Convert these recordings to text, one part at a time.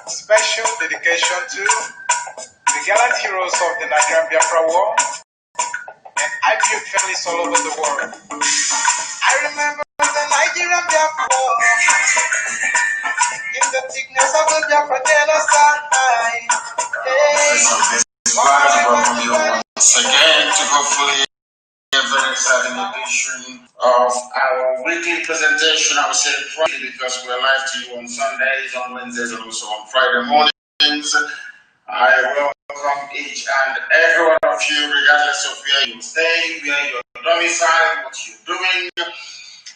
Special dedication to the gallant heroes of the Nigerian BIAFRA War and IPO families all over the world. I remember the Nigerian BIAFRA War in the thickness of the BIAFRA genocide. Welcome you once again to hopefully a very exciting edition of our weekly presentation. I would say Friday because we're live to you on Sundays, on Wednesdays, and also on Friday mornings. I welcome each and every one of you, regardless of where you're staying, where you're domiciled, what you're doing,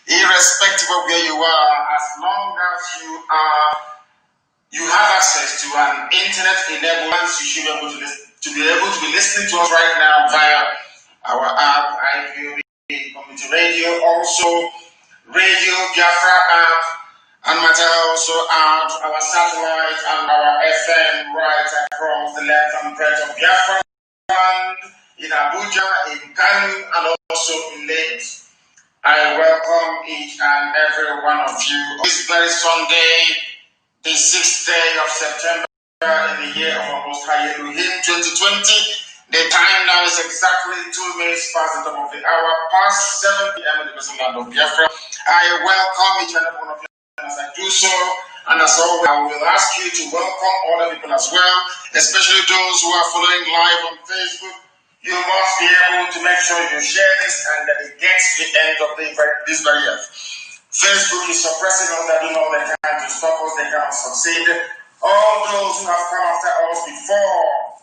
irrespective of where you are, as long as you have access to an internet-enabled device, you should be able to be listening to us right now via our app, IPOB Community Radio. Also, Radio Biafra app, and Matter also add our satellite and our FM right across the length and breadth of Biafra land, in Abuja, in Kanu, and also in Lagos. I welcome each and every one of you this very Sunday, the 6th day of September in the year of our Most High Elohim 2020. The time now is exactly 2 minutes past the top of the hour, past 7 p.m. in the Western land of Biafra. I welcome each and every one of you as I do so, and as always, I will ask you to welcome other people as well, especially those who are following live on Facebook. You must be able to make sure you share this and that it gets to the end of this very earth. Facebook is suppressing us that do not they can to stop us, they cannot succeed. All those who have come after us before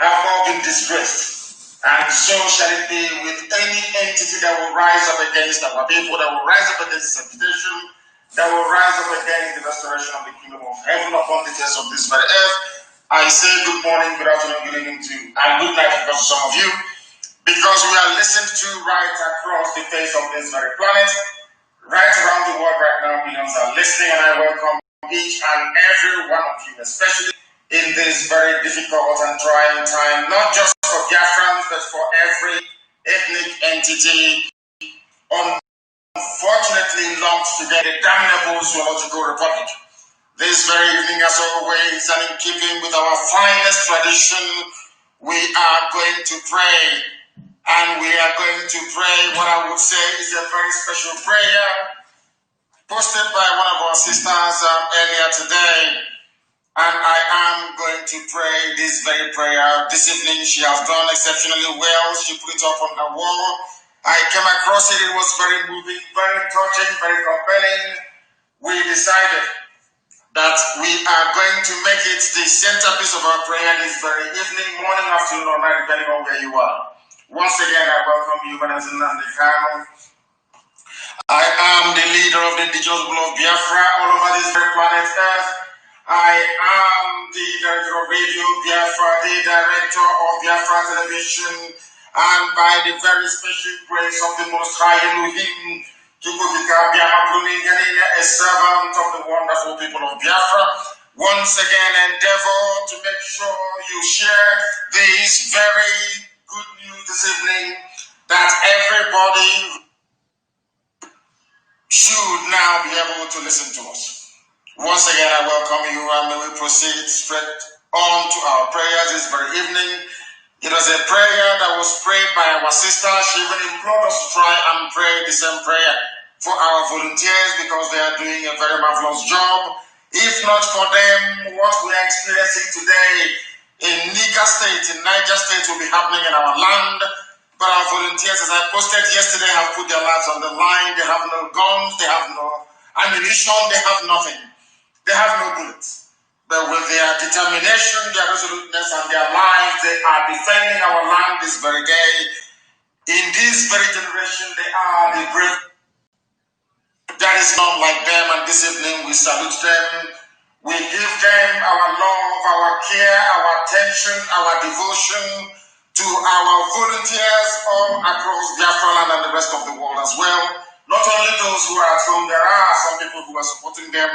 have all been disgraced. And so shall it be with any entity that will rise up against our people, that will rise up against this reputation, that will rise up against the restoration of the kingdom of heaven upon the face of this very earth. I say good morning, good afternoon, good evening to, and good night to some of you, because we are listened to right across the face of this very planet, right around the world right now. Millions are listening, and I welcome each and every one of you, especially in this very difficult and trying time, not just for Biafrans, but for every ethnic entity unfortunately lumped together, the damnable zoological republic. This very evening, as always, and in keeping with our finest tradition, we are going to pray. And we are going to pray what I would say is a very special prayer posted by one of our sisters earlier today. And I am going to pray this very prayer this evening. She has done exceptionally well. She put it up on her wall. I came across it. It was very moving, very touching, very compelling. We decided that we are going to make it the centerpiece of our prayer this very evening, morning, afternoon, or night, depending on where you are. Once again, I welcome you. My name is Nnamdi. I am the leader of the indigenous people of Biafra all over this very planet Earth. I am the director of Radio Biafra, the director of Biafra Television, and by the very special grace of the Most High Elohim, a servant of the wonderful people of Biafra, once again endeavor to make sure you share this very good news this evening, that everybody should now be able to listen to us. Once again, I welcome you, and may we proceed straight on to our prayers this very evening. It was a prayer that was prayed by our sister. She even implored us to try and pray the same prayer for our volunteers, because they are doing a very marvelous job. If not for them, what we are experiencing today in Niger State, in Niger State, will be happening in our land. But our volunteers, as I posted yesterday, have put their lives on the line. They have no guns, they have no ammunition, they have nothing. They have no bullets. But with their determination, their resoluteness, and their lives, they are defending our land this very day. In this very generation, they are the brave. There is none like them, and this evening we salute them. We give them our love, our care, our attention, our devotion to our volunteers all across Biafra land and the rest of the world as well. Not only those who are at home, there are some people who are supporting them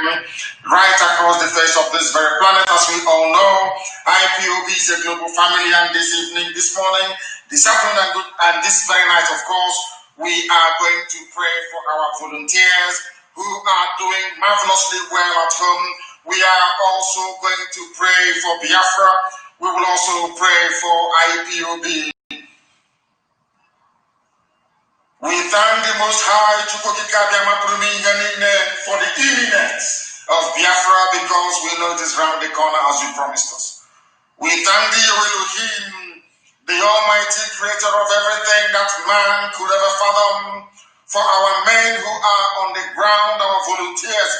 right across the face of this very planet. As we all know, IPOB is a global family, and this evening, this morning, this afternoon, and this very night, of course, we are going to pray for our volunteers who are doing marvelously well at home. We are also going to pray for Biafra. We will also pray for IPOB. We thank the Most High for the imminence of Biafra, because we know it is round the corner as you promised us. We thank the Elohim, the Almighty Creator of everything that man could ever fathom, for our men who are on the ground, our volunteers,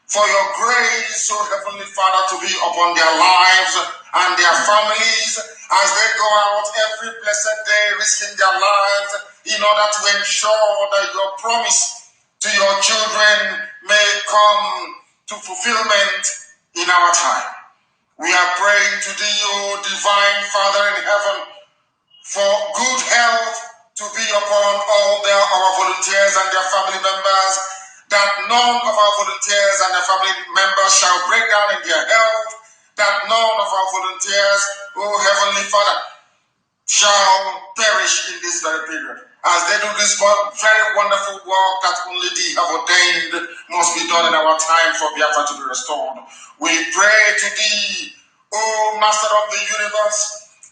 for your grace, O Heavenly Father, to be upon their lives and their families as they go out every blessed day, risking their lives in order to ensure that your promise to your children may come to fulfillment in our time. We are praying to thee, O Divine Father in heaven, for good health to be upon all our volunteers and their family members, that none of our volunteers and their family members shall break down in their health, that none of our volunteers, oh Heavenly Father, shall perish in this very period, as they do this very wonderful work that only Thee have ordained must be done in our time for Biafra to be restored. We pray to Thee, O Master of the universe,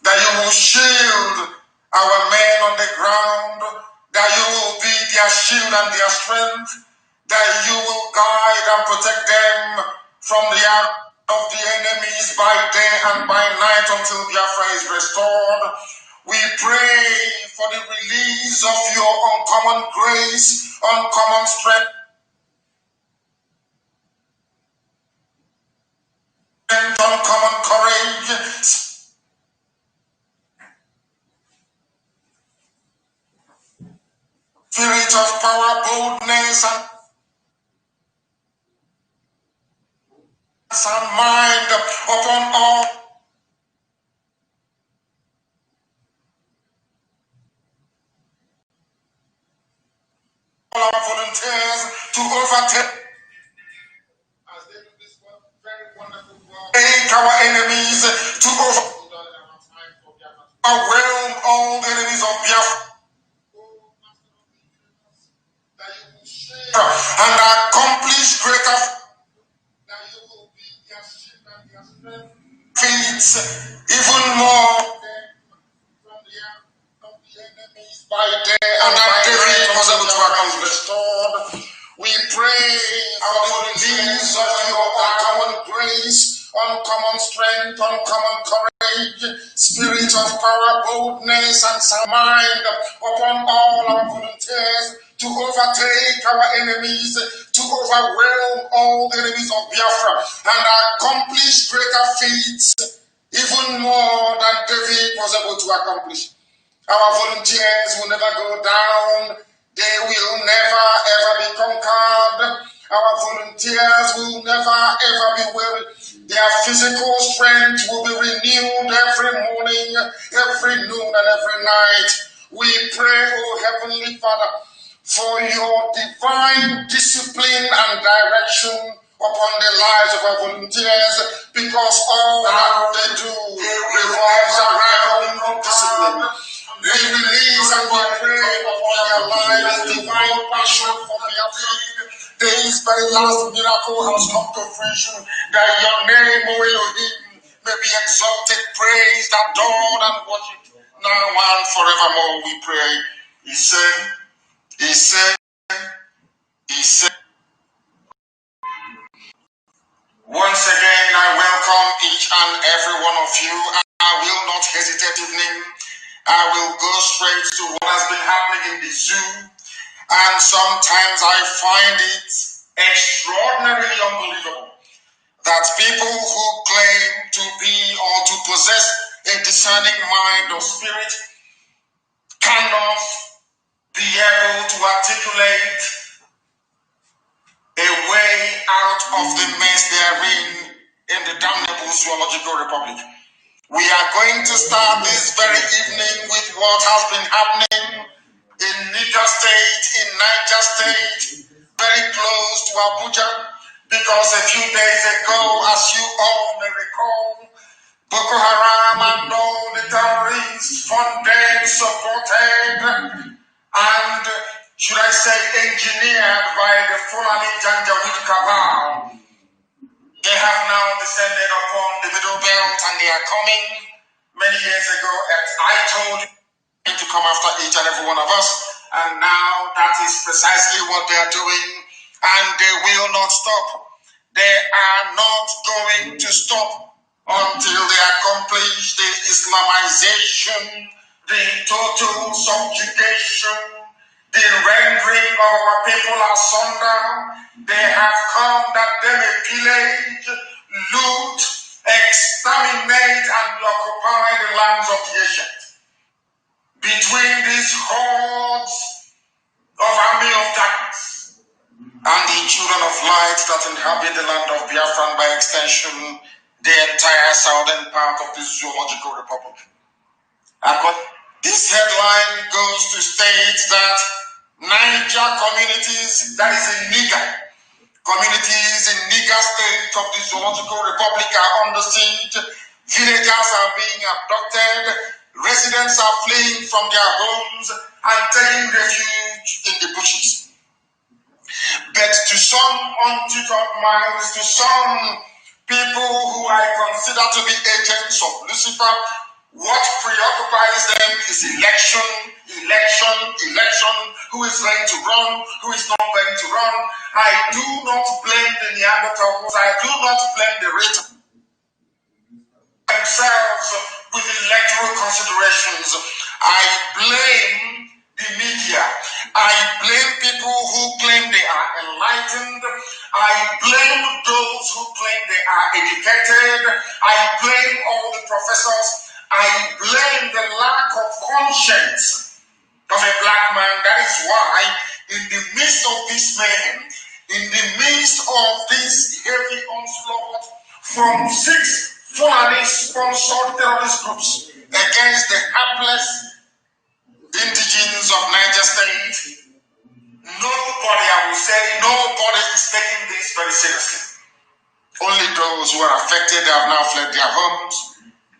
that You will shield our men on the ground, that You will be their shield and their strength, that You will guide and protect them from the hand of the enemies by day and by night until Biafra is restored. We pray for the release of Your uncommon grace, uncommon strength, and uncommon courage. Spirit of power, boldness, and sound mind upon all our volunteers to overtake, as they do this very wonderful work, take our enemies to overwhelm all the enemies of Biafra and accomplish greater, that You will be their shield and their strength, feeds even more from the hand of the enemies by day and by David was able to accomplish restored. We pray for the release of Your uncommon grace, uncommon strength, uncommon courage, spirit of power, boldness, and sound mind upon all our volunteers to overtake our enemies, to overwhelm all the enemies of Biafra, and accomplish greater feats, even more than David was able to accomplish. Our volunteers will never go down. They will never ever be conquered. Our volunteers will never ever be weary. Their physical strength will be renewed every morning, every noon, and every night. We pray, O Heavenly Father, for Your divine discipline and direction upon the lives of our volunteers, because all that they do revolves around discipline. We release and we pray upon their lives divine passion for Biafra. This very last miracle has come to fruition, that Your name, O Elohim, may be exalted, praised, adored, and worshipped now and forevermore. We pray. He said, once again, I welcome each and every one of you. I will not hesitate evening. I will go straight to what has been happening in the zoo. And sometimes I find it extraordinarily unbelievable that people who claim to be or to possess a discerning mind or spirit cannot be able to articulate a way out of the mess they are in the damnable zoological republic. We are going to start this very evening with what has been happening in Niger State, in Niger State, very close to Abuja, because a few days ago, as you all may recall, Boko Haram and all the terrorists funded, supported, and should I say engineered by the Fulani Janjaweed cabal. They have now descended upon the Middle Belt and they are coming. Many years ago, I told you to come after each and every one of us, and now that is precisely what they are doing, and they will not stop. They are not going to stop until they accomplish the Islamization, the total subjugation, the rendering of our people asunder. They have come that they may pillage, loot, exterminate, and occupy the lands of the ancient. Between these hordes of army of darkness and the children of light that inhabit the land of Biafra, and by extension, the entire southern part of the zoological republic. This headline goes to state that Niger communities, that is in Niger, communities in Niger state of the Zoological Republic are under siege. Villagers are being abducted. Residents are fleeing from their homes and taking refuge in the bushes. But to some untutored minds, to some people who I consider to be agents of Lucifer, what preoccupies them is election, who is going to run, who is not going to run. I do not blame the Neanderthals, I do not blame the rich themselves with electoral considerations. I blame the media. I blame people who claim they are enlightened. I blame those who claim they are educated. I blame all the professors. I blame the lack of conscience of a black man. That is why, in the midst of this mayhem, in the midst of this heavy onslaught from 6 Fulani-sponsored terrorist groups against the hapless indigenes of Niger State, nobody, I will say, nobody is taking this very seriously. Only those who are affected have now fled their homes.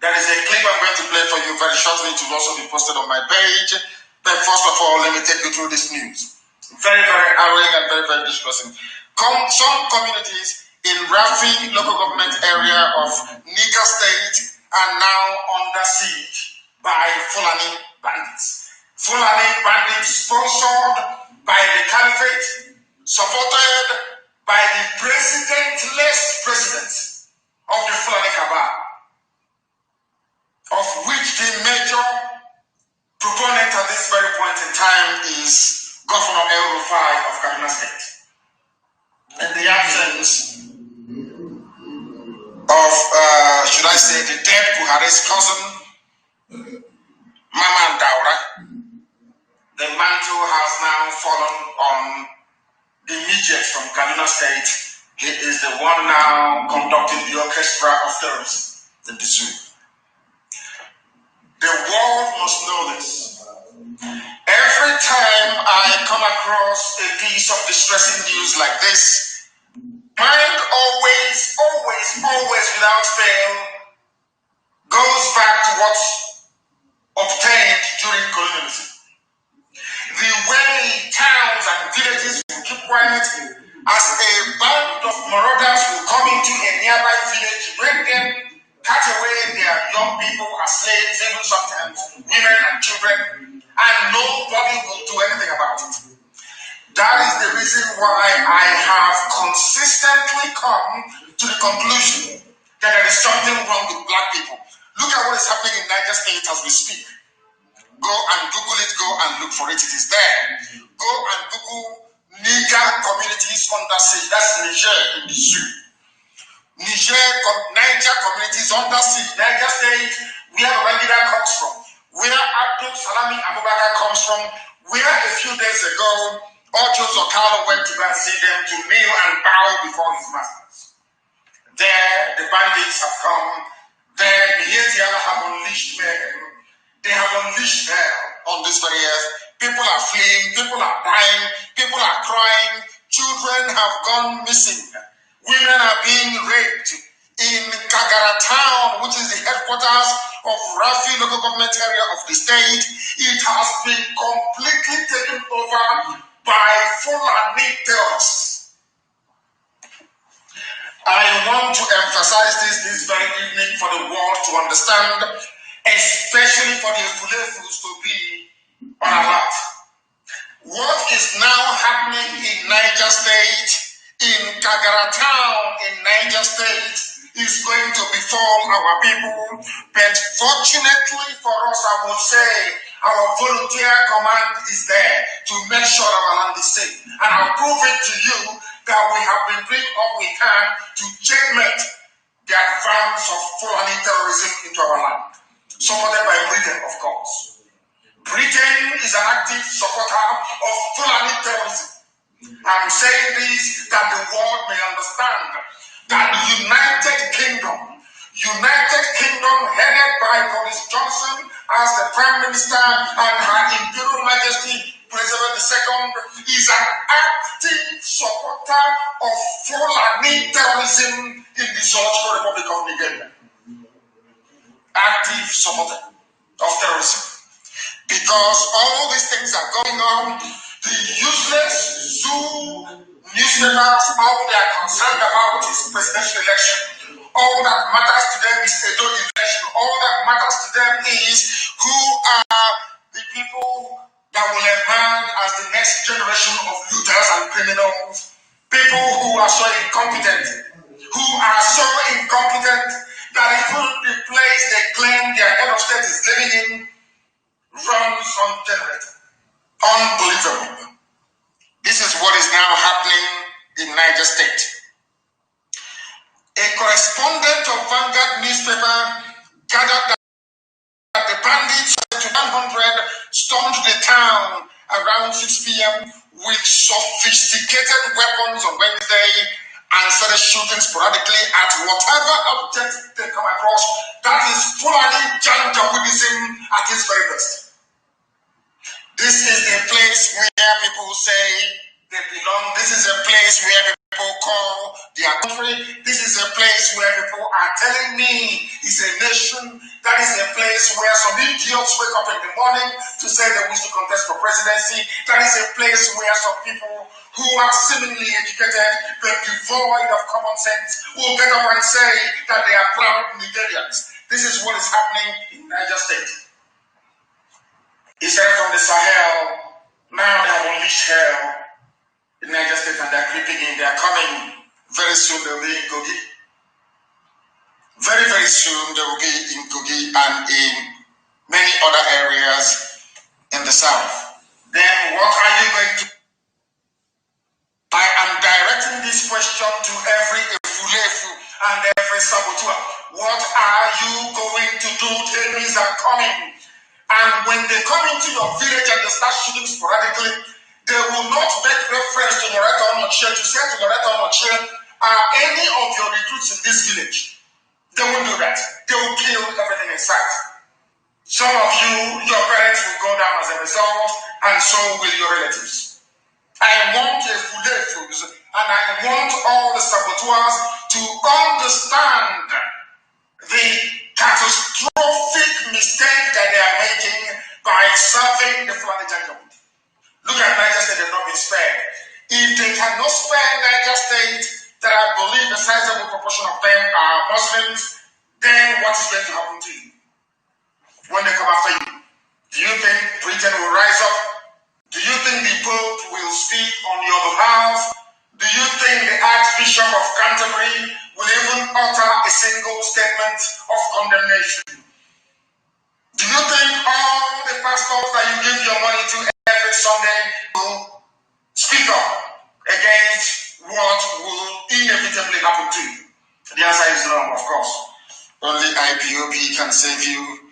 There is a clip I'm going to play for you very shortly. It will also be posted on my page. But first of all, let me take you through this news. Very, very harrowing and very, very distressing. Some communities in Rafi local government area of Niger State are now under siege by Fulani bandits. Fulani bandits sponsored by the caliphate, supported by the presidentless president of the Fulani Cabal, of which the major proponent at this very point in time is Governor El-Rufai of Kanu State. In the absence of, should I say, the dead Buhari's cousin, Mama Daura, the mantle has now fallen on the midget from Kaduna State. He is the one now conducting the orchestra of terrorism in the zoo. The world must know this. Every time I come across a piece of distressing news like this, mind always, without fail, goes back to what's obtained during colonialism. The way towns and villages will keep quiet as a band of marauders will come into a nearby village, break them, catch away their young people as slaves, even sometimes women and children, and nobody will do anything about it. That is the reason why I have consistently come to the conclusion that there is something wrong with black people. Look at what is happening in Niger State as we speak. Go and Google it, go and look for it, it is there. Go and Google Niger communities under siege. That's Niger in the zoo. Niger communities under siege. Niger State, where Babangida comes from, where Abdul Salami Abubakar comes from, where a few days ago, Ojo Zokalo went to go and see them to kneel and bow before his masters. There, the bandits have come. There, the Yeziala have unleashed men. They have unleashed hell on this very earth. People are fleeing, people are dying, people are crying, children have gone missing, women are being raped. In Kagara town, which is the headquarters of Rafi local government area of the state, it has been completely taken over by Fulani terrorists. I want to emphasize this very evening for the world to understand, especially for the Fulefus to be on alert. What is now happening in Niger State, in Kagara town in Niger State, is going to befall our people. But fortunately for us, I would say, our volunteer command is there to make sure our land is safe. And I'll prove it to you that we have been doing all we can to checkmate the advance of Fulani terrorism into our land. Supported by Britain, of course. Britain is an active supporter of Fulani terrorism. I'm saying this that the world may understand that the United Kingdom headed by Boris Johnson as the Prime Minister and Her Imperial Majesty President II is an active supporter of Fulani terrorism in the Zoological Republic of Nigeria. Active supporter of terrorism. Because all these things are going on, the useless zoo newspapers, all they are concerned about is presidential election. All that matters to them is Edo election. All that matters to them is who are the people that will emerge as the next generation of looters and criminals. People who are so incompetent, that even the place they claim their head of state is living in runs on generator. Unbelievable. This is what is now happening in Niger State. A correspondent of Vanguard newspaper gathered that the bandits of 100 stormed the town around 6 p.m. with sophisticated weapons on Wednesday and started shooting sporadically at whatever object they come across. That is Fulani Janjaweedism at its very best. This is a place where people say they belong. This is a place where people call their country. This is a place where people are telling me it's a nation. That is a place where some idiots wake up in the morning to say they wish to contest for presidency. That is a place where some people who are seemingly educated but devoid of common sense will get up and say that they are proud Nigerians. This is what is happening in Niger State. He said from the Sahel, now they have unleashed hell in Niger State and they're creeping in. They're coming. Very soon they'll be in Kogi. Very, very soon they will be in Kogi and in many other areas in the south. Then what are you going to do? I am directing this question to every Efulefu and every saboteur. What are you going to do? Terrorists are coming. And when they come into your village and they start shooting sporadically, they will not make reference to Loretta Onochie to say to Loretta Onochie, are any of your recruits in this village? They won't do that. They will kill everything in sight. Some of you, your parents will go down as a result, and so will your relatives. I want a Fulefus, and I want all the saboteurs to understand the catastrophic mistake that they are making by serving the Fulani Janjaweed. Look at Niger State, they've not been spared. If they cannot spare Niger State, that I believe a sizable proportion of them are Muslims, then what is going to happen to you when they come after you? Do you think Britain will rise up? Do you think the Pope will speak on your behalf? Do you think the Archbishop of Canterbury will even utter a single statement of condemnation? Do you think all the pastors that you give your money to every Sunday will speak up against what will inevitably happen to you? The answer is no, of course. Only IPOB can save you,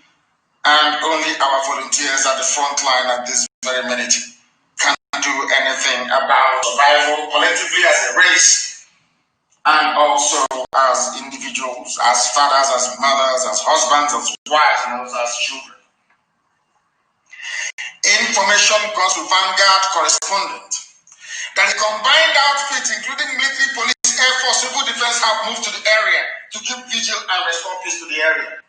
and only our volunteers at the front line at this very minute can do anything about survival collectively as a race, and also as individuals, as fathers, as mothers, as husbands, as wives, and also as children. Information comes to Vanguard correspondent that the combined outfits, including military, police, air force, civil defense, have moved to the area to keep vigil and restore peace to the area.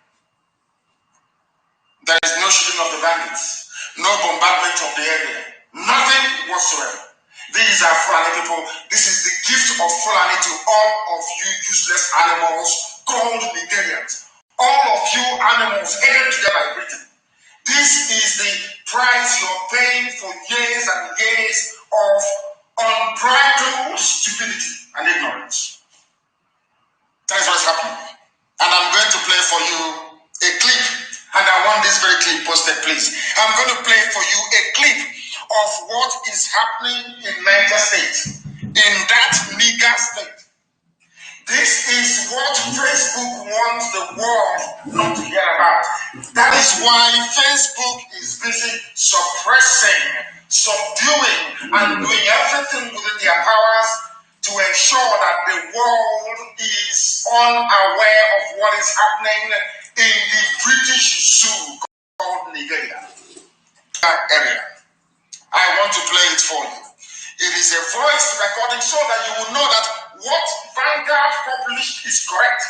There is no shooting of the bandits, no bombardment of the area, nothing whatsoever. These are Fulani people. This is the gift of Fulani to all of you useless animals called Nigerians. All of you animals headed together by Britain. This is the price you're paying for years and years of unbridled stupidity and ignorance. That is what's happening. And I'm going to play for you a clip. And I want this very clip posted, please. I'm going to play for you a clip of what is happening in Niger State, in that nigger state. This is what Facebook wants the world not to hear about. That is why Facebook is busy suppressing, subduing, and doing everything within their powers to ensure that the world is unaware of what is happening in the British Zoo called Nigeria area. I want to play it for you. It is a voice recording so that you will know that what Vanguard published is correct.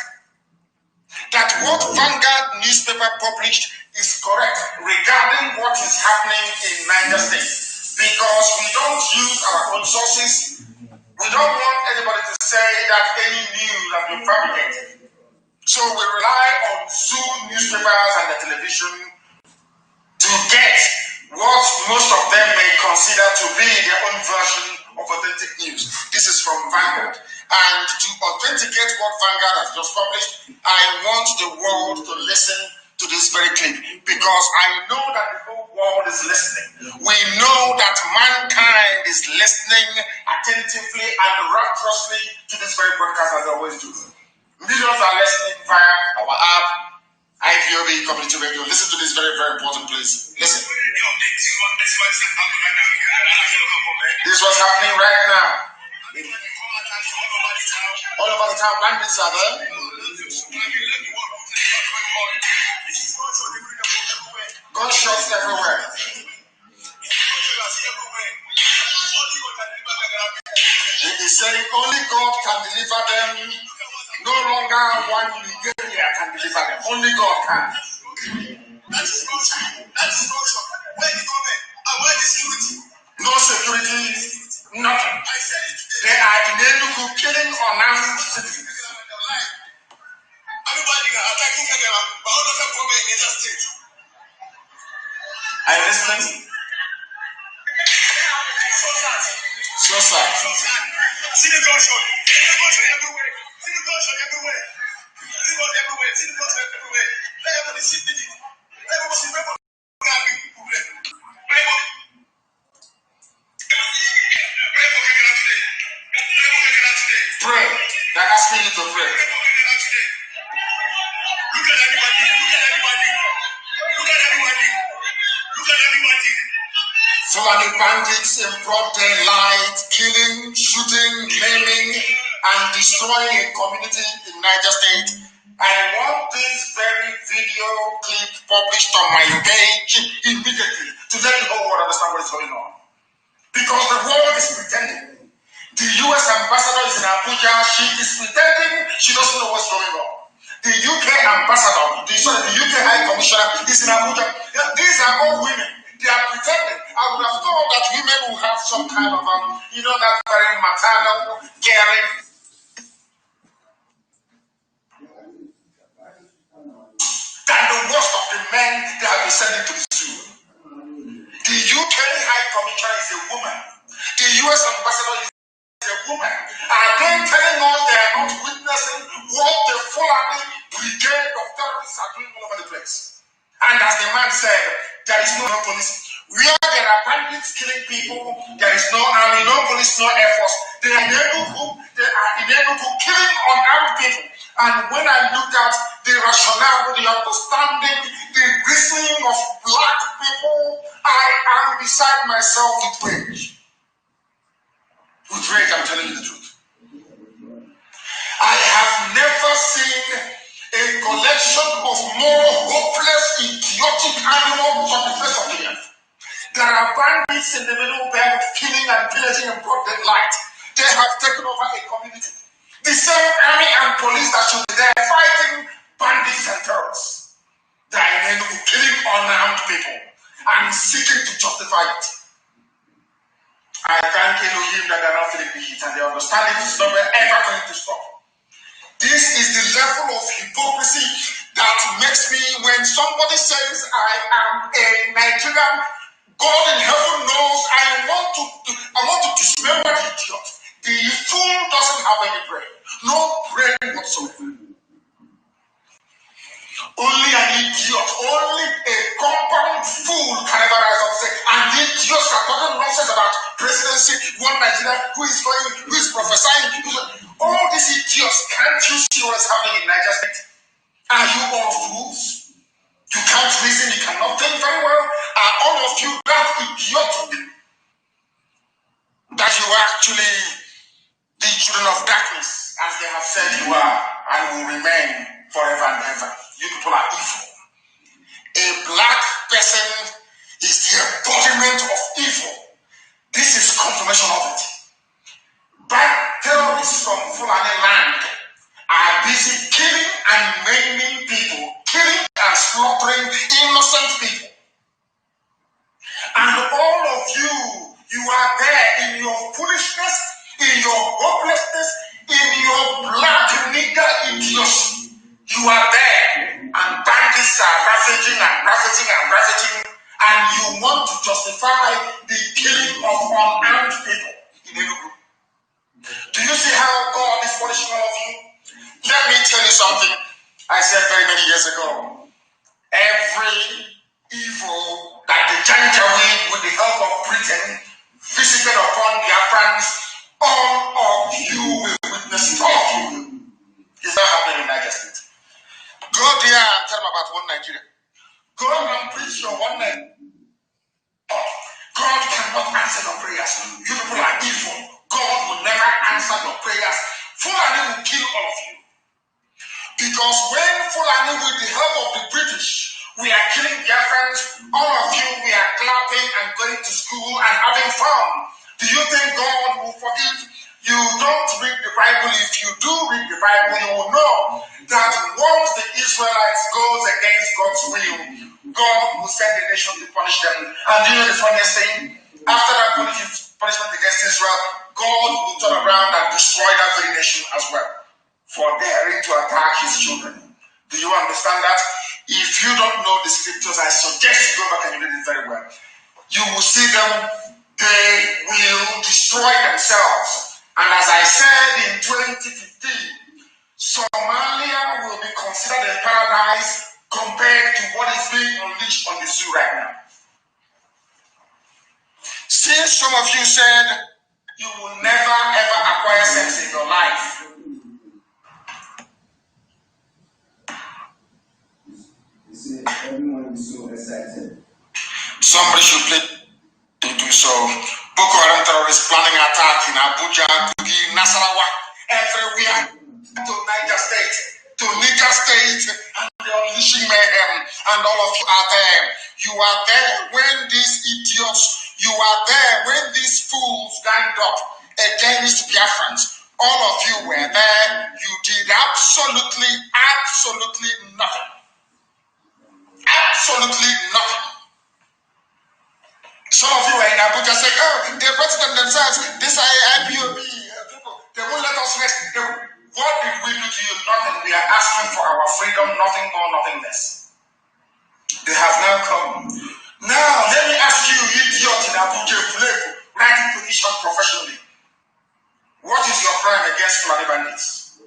That what Vanguard newspaper published is correct regarding what is happening in Niger State. Because we don't use our own sources. We don't want anybody to say that any news has been fabricated. So we rely on Zoo newspapers and the television to get what most of them may consider to be their own version of authentic news. This is from Vanguard. And to authenticate what Vanguard has just published, I want the world to listen to this very clip because I know that the whole world is listening. We know that mankind is listening attentively and rapturously to this very broadcast as they always do. Millions are listening via our app, IPOB Community Radio. Listen to this very, very important place. Listen. This was happening right now. All over the town, bandits are there. Gunshots everywhere. He is saying only God can deliver them. No longer one Nigeria can deliver them. Only God can. That's structure. Where the government and where the security? No security, nothing. They are in Enugu killing unarmed citizens. Everybody are attacking Kagera, but all of them come in Niger State. Are you listening? So sad. See the gunshot. The gunshot everywhere. See the gunshot everywhere. See the gunshot everywhere. See the gunshot everywhere. Let everybody see it. Everybody see it. Pray. They're asking you to pray. Look at everybody. Look at everybody. Look at everybody. Look at everybody. So many bandits in broad daylight, killing, shooting, maiming, and destroying a community in Niger State. I want this very video clip published on my page immediately to let the whole world understand what is going on. Because the world is pretending. The US ambassador is in Abuja. She is pretending she doesn't know what's going on. The UK ambassador, the UK High Commissioner is in Abuja. These are all women. They are pretending. I would have thought that women will have some kind of, that very maternal, caring. Than the worst of the men they have been sending to the zoo. The UK High Commissioner is a woman. The US ambassador is a woman. Are they telling us they are not witnessing what the Fulani brigade of terrorists are doing all over the place? And as the man said, there is no police. Where there are bandits killing people, there is no army, no police, no air force. They are in Enugu killing unarmed people. And when I looked at the rationale, the understanding, the reasoning of black people, I am beside myself with rage. With rage, I'm telling you the truth. I have never seen a collection of more hopeless, idiotic animals on the face of the earth. There are bandits in the middle belt killing and pillaging in broad daylight. They have taken over a community. The same army and police that should be there fighting bandits and terrorists. They are killing unarmed people and seeking to justify it. I thank Elohim that they are not feeling the heat and they understand it is never ever going to stop. This is the level of hypocrisy that makes me, when somebody says I am a Nigerian, God in heaven knows I want to dismember the idiot. The fool doesn't have any brain. No brain whatsoever. Only an idiot, only a compound fool can ever rise up and say, and the idiots are talking nonsense about presidency, one Nigeria, who is prophesying. All these idiots, can't you see what is happening in Niger State? Are you all fools? You can't reason, you cannot think very well. Are all of you that idiotic that you are actually the children of darkness, as they have said you are, and will remain forever and ever? You people are evil. A black person is the embodiment of evil. This is confirmation of it. But terrorists from Fulani land are busy killing and maiming people, killing and slaughtering innocent people. And all of you, you are there in your foolishness, in your hopelessness, in your black nigger idiocy. You are there, and bandits are ravaging and ravaging and ravaging, and you want to justify the killing of unarmed people in Enugu. Do you see how God is punishing all of you? Let me tell you something I said very many years ago. Every evil that the Janjaweed, with the help of Britain, visited upon Biafrans, all of you will witness it. All of you. It's not happening in Niger State. Go there and tell them about one Nigeria. Go and preach your one Nigeria. God cannot answer your prayers. You people are evil. God will never answer your prayers. Fulani will kill all of you. Because when Fulani, with the help of the British, we are killing Biafrans, all of you, we are clapping and going to school and having fun. Do you think God will forgive? You don't read the Bible. If you do read the Bible, you will know that once the Israelites goes against God's will, God will send the nation to punish them. And you know the funniest thing? After that punishment against Israel, God will turn around and destroy that very nation as well for daring to attack his children. Do you understand that? If you don't know the scriptures, I suggest you go back and read it very well. You will see them, they will destroy themselves. And as I said in 2015, Somalia will be considered a paradise compared to what is being unleashed on the zoo right now. Since some of you said you will never ever acquire sex in your life, everyone is so excited. somebody should play to do so. Boko Haram terrorists planning attack in Abuja, Kogi, Nasarawa, everywhere to Niger State, and they're unleashing mayhem, and all of you are there. You are there when these idiots, you are there when these fools ganged up against Biafrans. All of you were there. You did absolutely nothing. Absolutely nothing. Some of you are in Abuja saying, oh, they're president themselves, this IPOB, people, they won't let us rest. What did we do to you? Nothing. We are asking for our freedom, nothing more, nothing less. They have now come. Now, let me ask you, idiot in Abuja, writing petition professionally. What is your crime against Fulani bandits?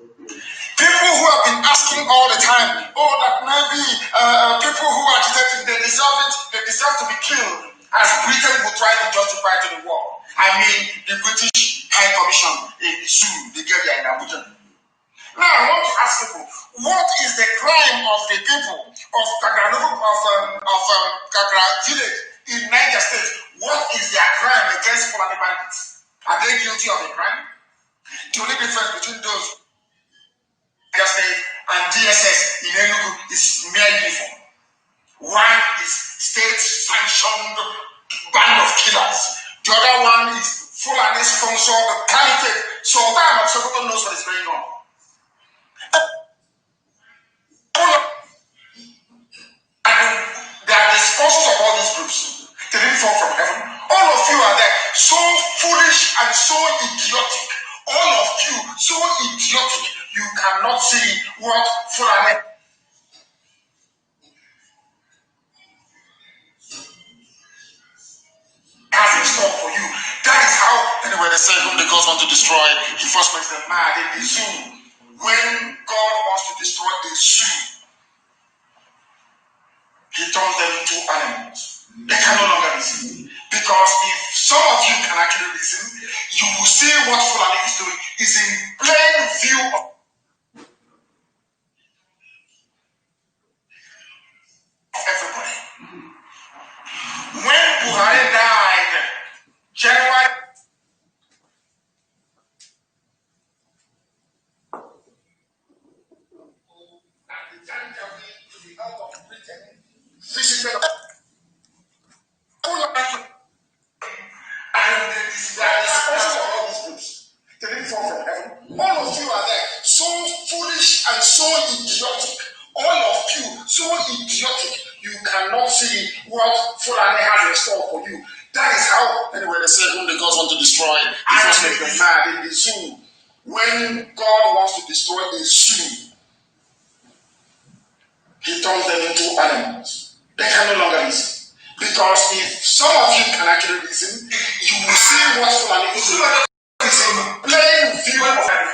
People who have been asking all the time, oh, that maybe people who are agitating, they deserve it, they deserve to be killed, as Britain will try to justify to the war. I mean, the British High Commission in Zoo, the girl in Abuja. Now, I want to ask people, what is the crime of the people of Kagra village in Niger State? What is their crime against Fulani bandits? Are they guilty of a crime? The only difference between those Niger State and DSS in Enugu is mere uniform. One is state-sanctioned band of killers. The other one is Fulani-sponsored caliphate. So that Sokoto knows what is going on. And they are the sponsors of all these groups. They didn't fall from heaven. All of you are there, so foolish and so idiotic. All of you, so idiotic, you cannot see what Fulani has in store for you. That is how, anyway, they say whom the gods want to destroy, he first makes them mad in the zoo. When God wants to destroy the zoo, he turns them into animals. They can no longer reason. Because if some of you can actually reason, you will see what Fulani is doing is in plain view of everybody. When Buhari died, January, and the Janjaweed, with the help of Britain, visited so idiotic. All of you, so idiotic. You cannot see what Fulani has in store for you. That is how, anyway, they say whom the gods want to destroy, he first make them mad in the zoo. When God wants to destroy a zoo, he turns them into animals. They can no longer reason. Because if some of you can actually reason, you will see what Fulani is doing. It's a plain view of life.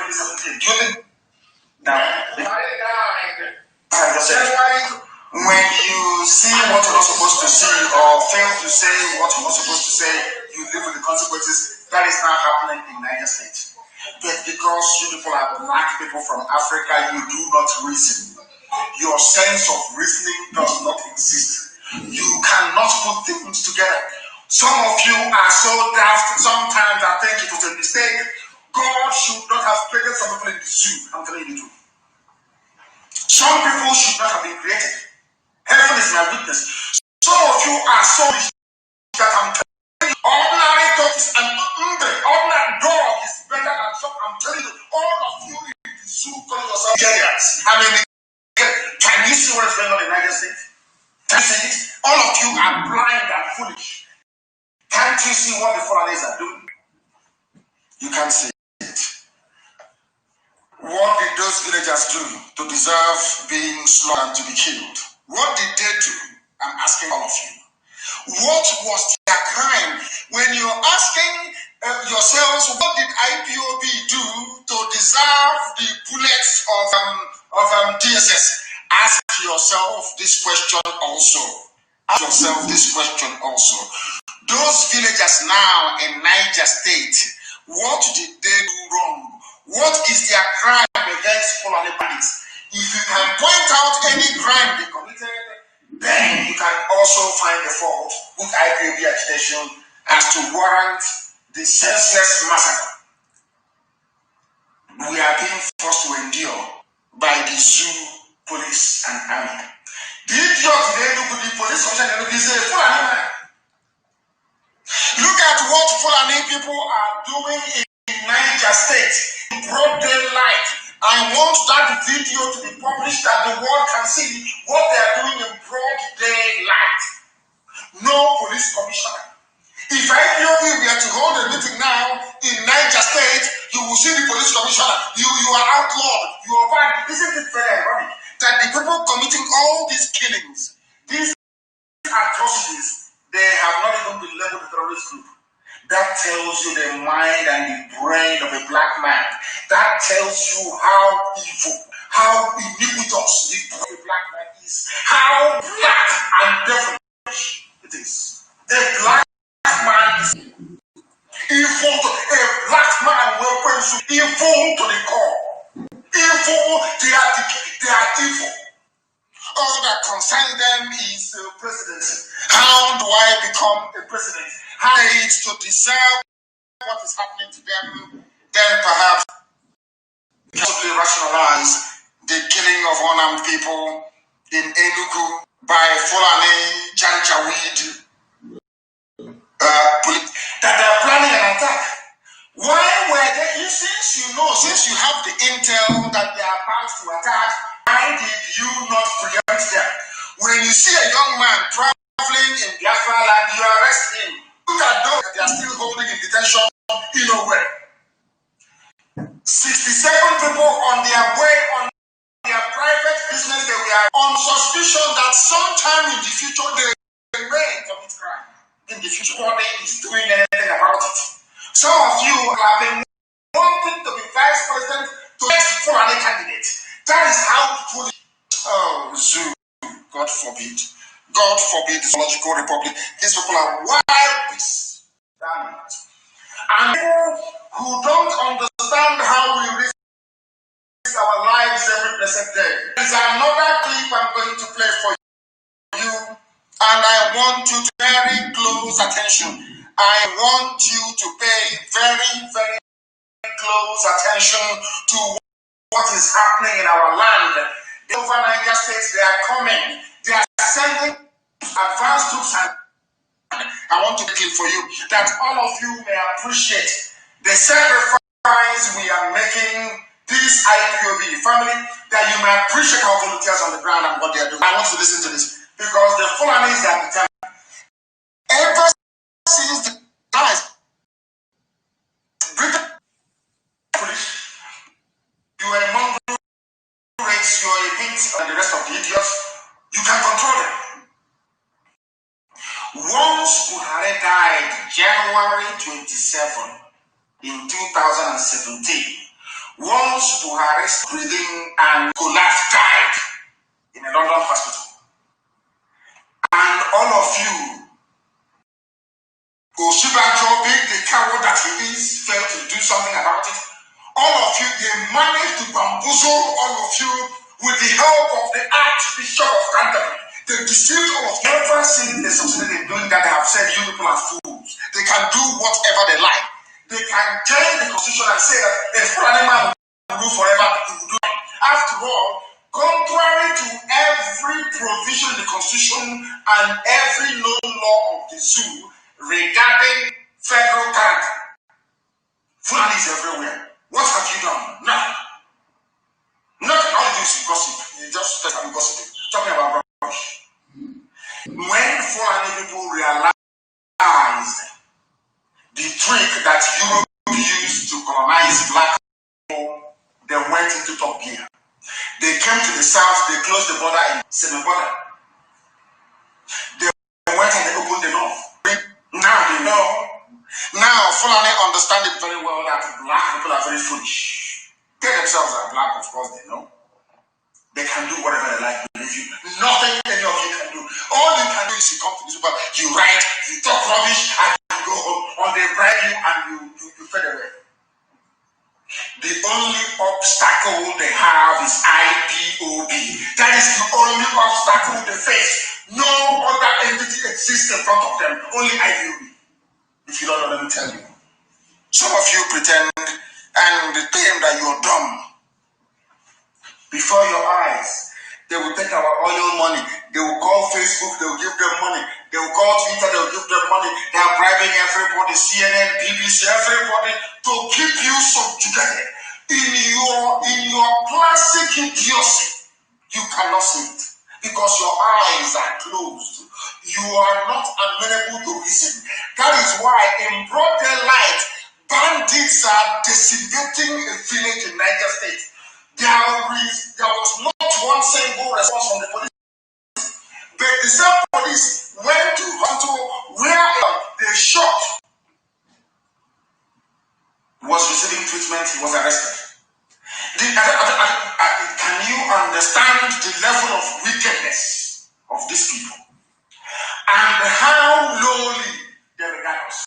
When you see what you're not supposed to see or fail to say what you're not supposed to say, you live with the consequences. That is now happening in Niger State. But because you people are black people from Africa, you do not reason. Your sense of reasoning does not exist. You cannot put things together. Some of you are so daft, sometimes I think it was a mistake. God should not have created some people in the zoo. I'm telling you the truth. Some people should not have been created. Heaven is my witness. Some of you are so rich that I'm telling you, ordinary dog is an ordinary dog is better than some. I'm telling you, all of you in the zoo call yourself Nigerians. I mean, can you see what is going on in Niger State? Can you see it? All of you are blind and foolish. Can't you see what the foreigners are doing? You can't see it. What did those villagers do to deserve being slaughtered and to be killed? What did they do? I'm asking all of you. What was their crime? When you're asking yourselves, what did IPOB do to deserve the bullets of DSS? Ask yourself this question also. Ask yourself this question also. Those villagers now in Niger State, what did they do wrong? What is their crime against Fulani bandits? If you can point out any crime they committed, then you can also find the fault with IPOB agitation as to warrant the senseless massacre we are being forced to endure by the zoo, police, and army. The idiot the police commissioner is a Fulani man. Look at what Fulani people are doing in Niger State in broad daylight. I want that video to be published that the world can see what they are doing in broad daylight. No police commissioner. If IPOB were to hold a meeting now in Niger State, you will see the police commissioner. You are outlawed. You are banned. Isn't it very ironic that the people committing all these killings, these atrocities, they have not even been labeled a terrorist group? That tells you the mind and the brain of a black man. That tells you how evil, how iniquitous the brain of a black man is. How black and devilish it is. A black man is evil. A black man will pursue evil to the core. Evil, they are evil. All that concerns them is presidency. How do I become a president? How it's to deserve what is happening to them, then perhaps possibly rationalize the killing of unarmed people in Enugu by Fulani Janjaweed that they are planning an attack. Why were they, since you have the intel that they are about to attack, why did you not preempt them? When you see a young man traveling in BIAFRA land, you arrest him. Look at those that they are still holding in detention in nowhere. 67 people on their way on their private business, they were on suspicion that sometime in the future they may commit crime. In the future, nobody is doing anything about it. Some of you have been wanting to be vice president to next Fulani candidate. That is how foolish. Oh, zoo. God forbid. God forbid this logical republic. These people are wild beasts. Damn it. And people who don't understand how we risk our lives every blessed day. There is another clip I'm going to play for you, and I want you to pay very close attention. I want you to pay very, very close attention to what is happening in our land. The over Niger states, they are coming. They are sending advanced troops, and I want to click for you that all of you may appreciate the sacrifice we are making. This IPOB family, they that you may appreciate our volunteers on the ground and what they are doing. I want you to listen to this because the Fulanis are determined. Ever since the guys, Britain, you are a mongrel race, you are a bit and the rest of the idiots, you can control them. Once Buhari died January 27 in 2017, once Buhari's breathing and collapsed, died in a London hospital. And all of you, Oshibajo, being the coward that he is, failed to do something about it. All of you, they managed to bamboozle all of you with the help of the Archbishop of Canterbury. They deceived all of you. Ever since they succeeded in doing that, they have said you people are fools. They can do whatever they like. They can change the constitution and say that there's one animal who will rule forever. He will do it. After all, contrary to every provision in the constitution and every known law of the zoo regarding federal character, Fulani is everywhere. What have you done? Nothing. Nothing. All you do is gossip. You just start gossiping, talking about rubbish. When Fulani people realized the trick that Europe used to colonize black people, they went into top gear. They came to the south, they closed the border in semi-border. They went and they opened the north. Now they know. Now Fulani understand it very well that black people are very foolish. They themselves are black, of course they know. They can do whatever they like, believe you. Nothing any of you can do. All you can do is you come to this world, you write, you talk rubbish, and you go home, or they bribe you and you fade away. The only obstacle they have is IPOB. That is the only obstacle they face. No other entity exists in front of them, only IPOB. If you don't know, let me tell you. Some of you pretend and claim that you're dumb. Before your eyes, they will take our oil money. They will call Facebook, they will give them money. They will call Twitter, they will give them money. They are bribing everybody, CNN, BBC, everybody to keep you subjugated. In your classic idiocy, you cannot see it because your eyes are closed. You are not amenable to reason. That is why in broad daylight, bandits are decimating a village in Niger State. There was not one single response from the police. But the same police went to Hunter where they shot. He was receiving treatment, he was arrested. Can you understand the level of wickedness of these people? And how lowly they regard us.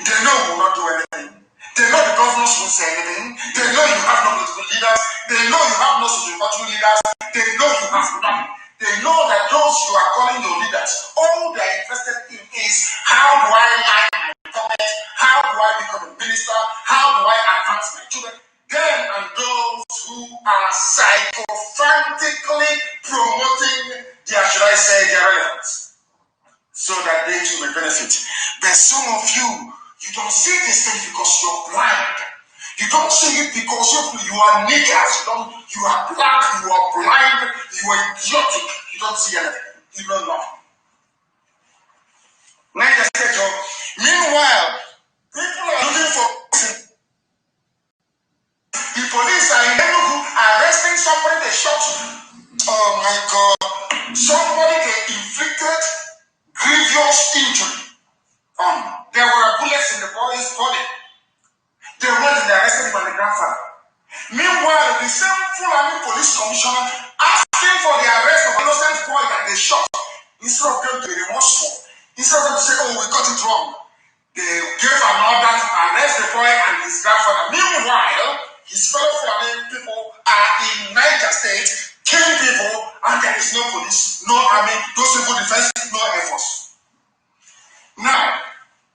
They know we will not do anything. They know the governors won't say anything. They know you have no political leaders. They know you have no social leaders. They know you have nothing. They know that those you are calling your leaders, all they are interested in is how do I like my government? How do I become a minister? How do I advance my children? Them and those who are psychophantically promoting their, should I say, their relevance, so that they too may benefit. But some of you don't see this thing because you're blind. You don't see it because you are niggers. You are black, you are blind, you are idiotic. You don't see anything. You don't know. Meanwhile, people are looking for the police are in Enugu arresting somebody they shot. Oh my God. Somebody they inflicted grievous injury. There were bullets in the boy's body. They went and arrested him and the grandfather. Meanwhile, the same Fulani police commissioner asking for the arrest of an innocent boy that they shot. Instead of them to be remorseful, instead of them to say, oh, we got it wrong, they gave an order to arrest the boy and his grandfather. Meanwhile, his fellow Fulani people are in Niger State, killing people, and there is no police, no army, no civil defense, no air force. Now,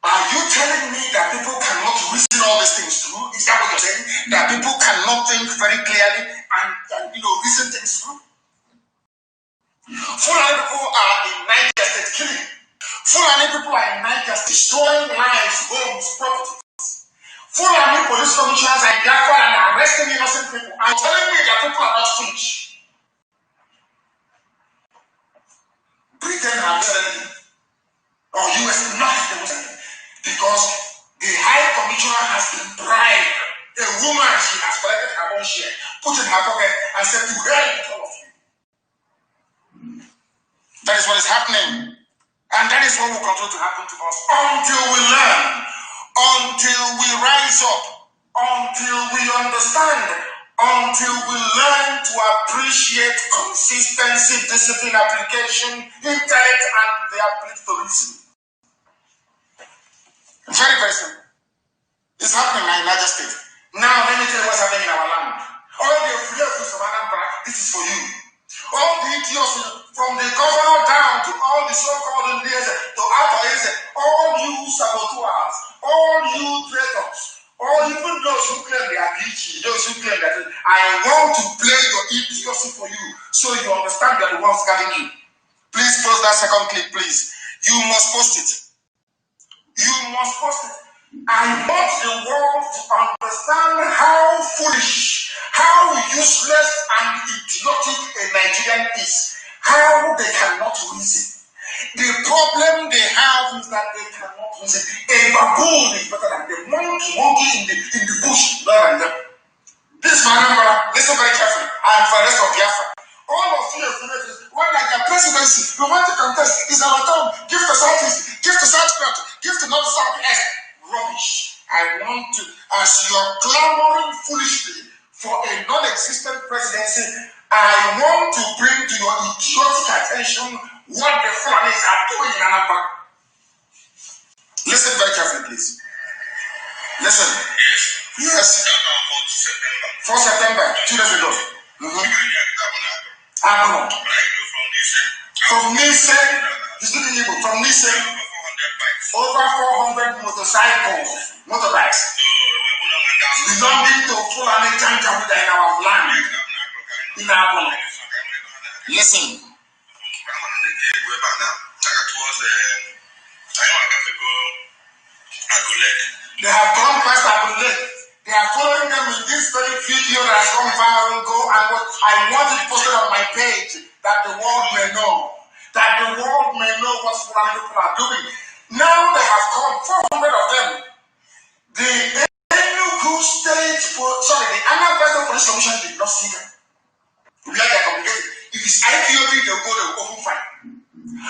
are you telling me that people cannot reason all these things through? Is that what you're saying? That people cannot think very clearly and reason things through? Fulani people are in Niger State killing. Fulani people are in Niger State destroying lives, homes, properties. Fulani police commissioners are in BIAFRA and arresting innocent people. Are you telling me that people are not foolish? share, put in her pocket, and said, to hell with all of you. That is what is happening. And that is what will continue to happen to us until we learn, until we rise up, until we understand, until we learn to appreciate consistency, discipline, application, intellect, and the ability to listen. Very, very simple. It's happening in Niger State. Now, let me tell you what's happening in our land. All the affiliates of Anambra, this is for you. All the idiots, from the governor down to all the so-called leaders, to Abaise, all you saboteurs, all you traitors, or even those who claim they are PG, those who claim that I want to play your idiocy for you, so you understand that the ones guarding you. Please post that second clip, please. You must post it. You must post it. I want the world to understand how foolish, how useless and idiotic a Nigerian is, how they cannot reason. The problem they have is that they cannot reason. A baboon is better than the monkey in the bush, better than them. This man, listen very carefully, and for the rest of BIAFRA. All of you are when like a presidency, we want to contest, is our turn. Give to Southeast, give to Southwest, give to North Southwest. Rubbish. I want to, as you are clamoring foolishly for a non-existent presidency, I want to bring to your idiotic attention what the Fulanis are doing in Anambra. Listen very carefully, please. Listen. Yes. 4 September, 2 days ago. From Nice, he's looking evil. From Nice, over 400 motorbikes, belonging to Fulani Janjaweed in our land, in our land. Listen. They have gone past Agule. They are following them in this very video that has gone viral. Go and what I want it posted on my page that the world may know. That the world may know what Fulani people are doing. Now they have come, 400 of them. The Enugu State, the Anambra Police Commission did not see them. We are complicated. If it's IPOB, they'll go, they will open fire.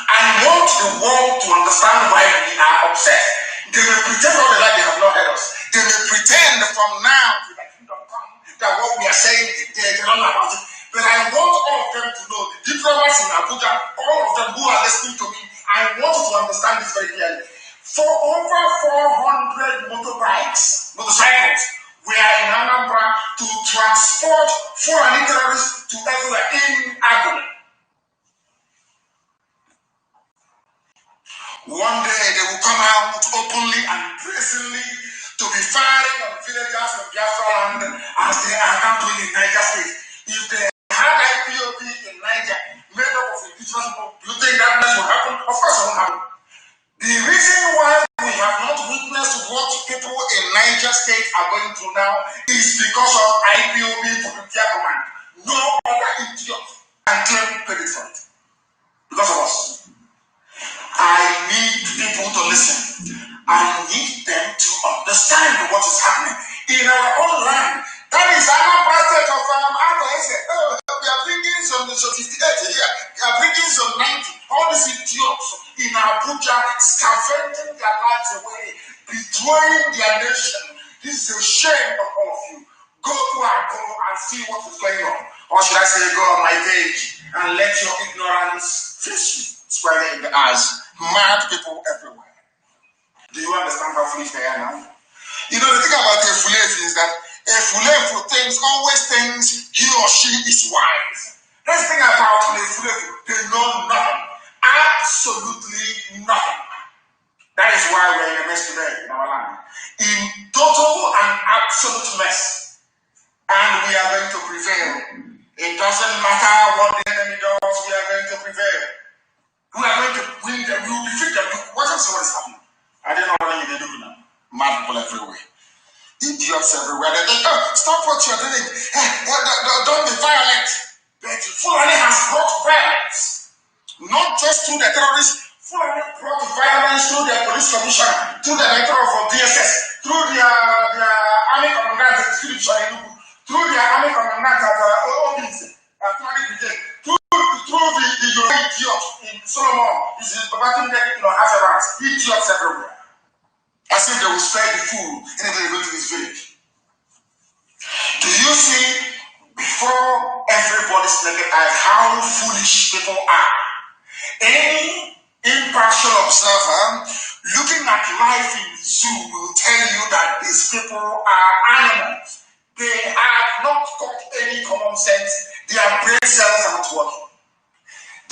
I want the world to understand why we are upset. They may pretend all the life they have not heard us. They may pretend from now to the kingdom come that what we are saying, they don't know about it. But I want all of them to know, the diplomats in Abuja, all of them who are listening to me, I want you to understand this very clearly. For over 400 motorcycles, we are in Anambra to transport foreign terrorists to everywhere in Agone. One day they will come out openly and brazenly to be firing on villagers of Biafra land as they are now doing in Niger State. If they had IPOB in Niger made up of indigenous people, do you think that mess will happen? Of course it won't happen. The reason why we have not witnessed what people in Niger State are going through now is because of IPOB Volunteer Command. No other idiot can claim credit for it. Because of us. I need people to listen. I need them to understand what is happening in our own land. That is our state of Abaise. Oh, we are bringing some 58 here. We are bringing some 90. All these idiots in Abuja scavenging their lives away, betraying their nation. This is a shame of all of you. Go to Agone and see what is going on. Or should I say, go on my page and let your ignorance face you squarely in the eyes. Mad people everywhere. Do you understand how foolish they are now? You know, the thing about a foolish is that a foolish always thinks he or she is wise. Let's think about a foolish. They know nothing. Absolutely nothing. That is why we're in a mess today in our land. In total and absolute mess. And we are going to prevail. It doesn't matter what the enemy does, we are going to prevail. We are going to win them, we will defeat them. Watch and see what is happening. I don't know what they do now. Mad people everywhere. Idiots everywhere. They think, oh, stop what you're doing. Don't be violent. But Fulani has brought violence. Not just through the terrorists. Fulani brought violence through their police commission, through the director of DSS, through their army commandant, through their army idiots everywhere. As if they will spare the food and then they go to this village. Do you see, before everybody's naked eye, how foolish people are? Any impartial observer looking at life in the zoo will tell you that these people are animals. They have not got any common sense. Their brain cells are not working.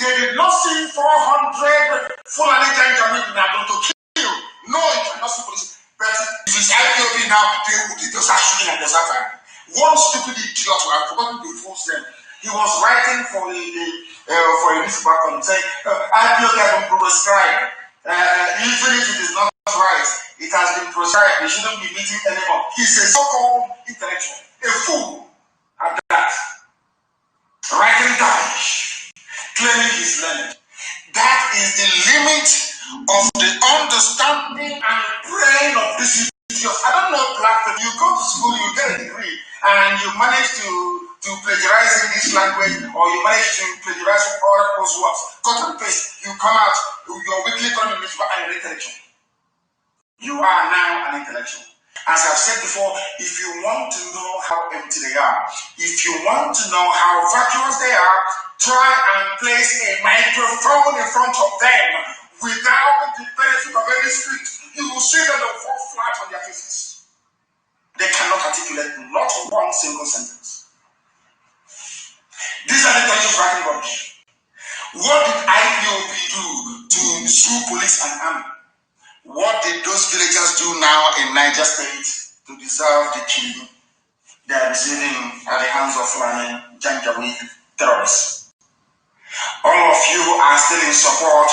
They did not see 400 Fulani Janjaweed are going to kill. No, you cannot see police. But if it's IPOB now, they just are shooting at the time. One stupid idiot, I've forgotten the full name. He was writing for a newspaper and saying, IPOB has been prescribed. Even if it is not right, it has been prescribed. We shouldn't be meeting anymore. He's a so-called intellectual, a fool at that. Writing garbage, claiming he's learned. That is the limit of the understanding and brain of this idiot. I don't know, black people. You go to school, you get a degree, and you manage to plagiarize English language, or you manage to plagiarize other coursework. Cut and paste, you come out, your weekly economic newspaper, and you're intellectual. You are now an intellectual. As I've said before, if you want to know how empty they are, if you want to know how vacuous they are, try and place a microphone in front of them without the benefit of any speech. You will see them fall flat on their faces. They cannot articulate not one single sentence. These are the intellectuals writing rubbish. What did IPOB do to sue police and army? What did those villagers do now in Niger State to deserve the killing they are receiving at the hands of Fulani Janjaweed terrorists? All of you are still in support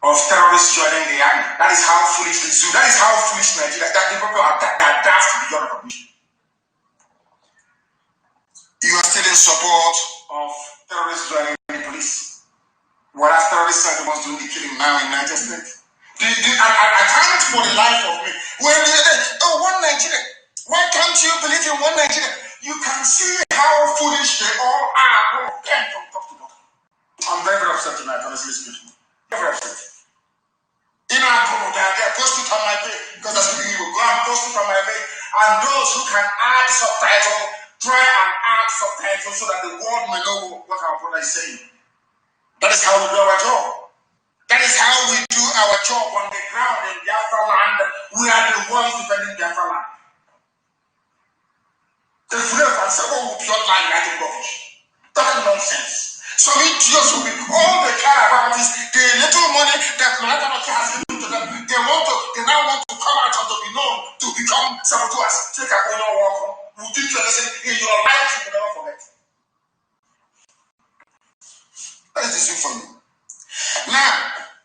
of terrorists joining the army. That is how foolish the zoo, that is how foolish Nigeria, that the people are that daft beyond recognition. You are still in support of terrorists joining the police. Whereas terrorists are the ones doing the killing now in Niger State. I can't for the life of me. When they say, oh, one Nigeria, why can't you believe in one Nigeria? You can see how foolish they all are, all of them from top to bottom. I'm very, very upset tonight, honestly speaking. Very upset. In our group, they are posted on my page, because that's the people go and post it on my page. And those who can add subtitles, try and add subtitles so that the world may know what our brother is saying. That is how we do our job. That is how we do our job on the ground in Biafra land. We are the ones defending Biafra land. The brave and say, oh, pure line, writing rubbish. That's nonsense. Some idiots will be, all they care about is the little money that Mazi has given to them. They now want to come out and to be known to become saboteurs. Take a own work. Will teach you a lesson in your life you will never forget. That is the thing for you. Now,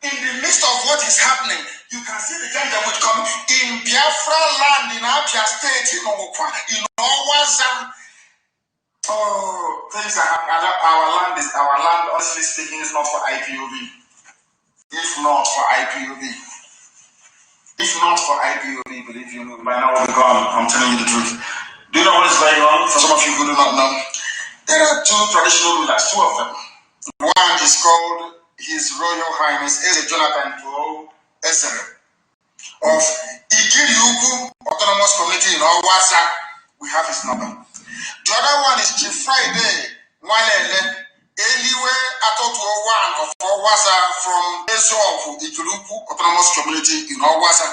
in the midst of what is happening, you can see the Janjaweed coming in Biafra land, in Abia State, in Owaza. Oh, things are happening. Our land, honestly speaking, is not for IPOB. If not for IPOB, believe you me, by now we'll be gone. I'm telling you the truth. Do you know what is going on? For some of you who do not know, there are two traditional rulers, two of them. One is called His Royal Highness Eze Jonathan Tuo Esere of Ikiriuku Autonomous Community in Owaza. We have his number. The other one is Chief Friday Walele Eliwe Atotuo one of Owaza from Ezofu Ikiriuku Autonomous Community in Owaza.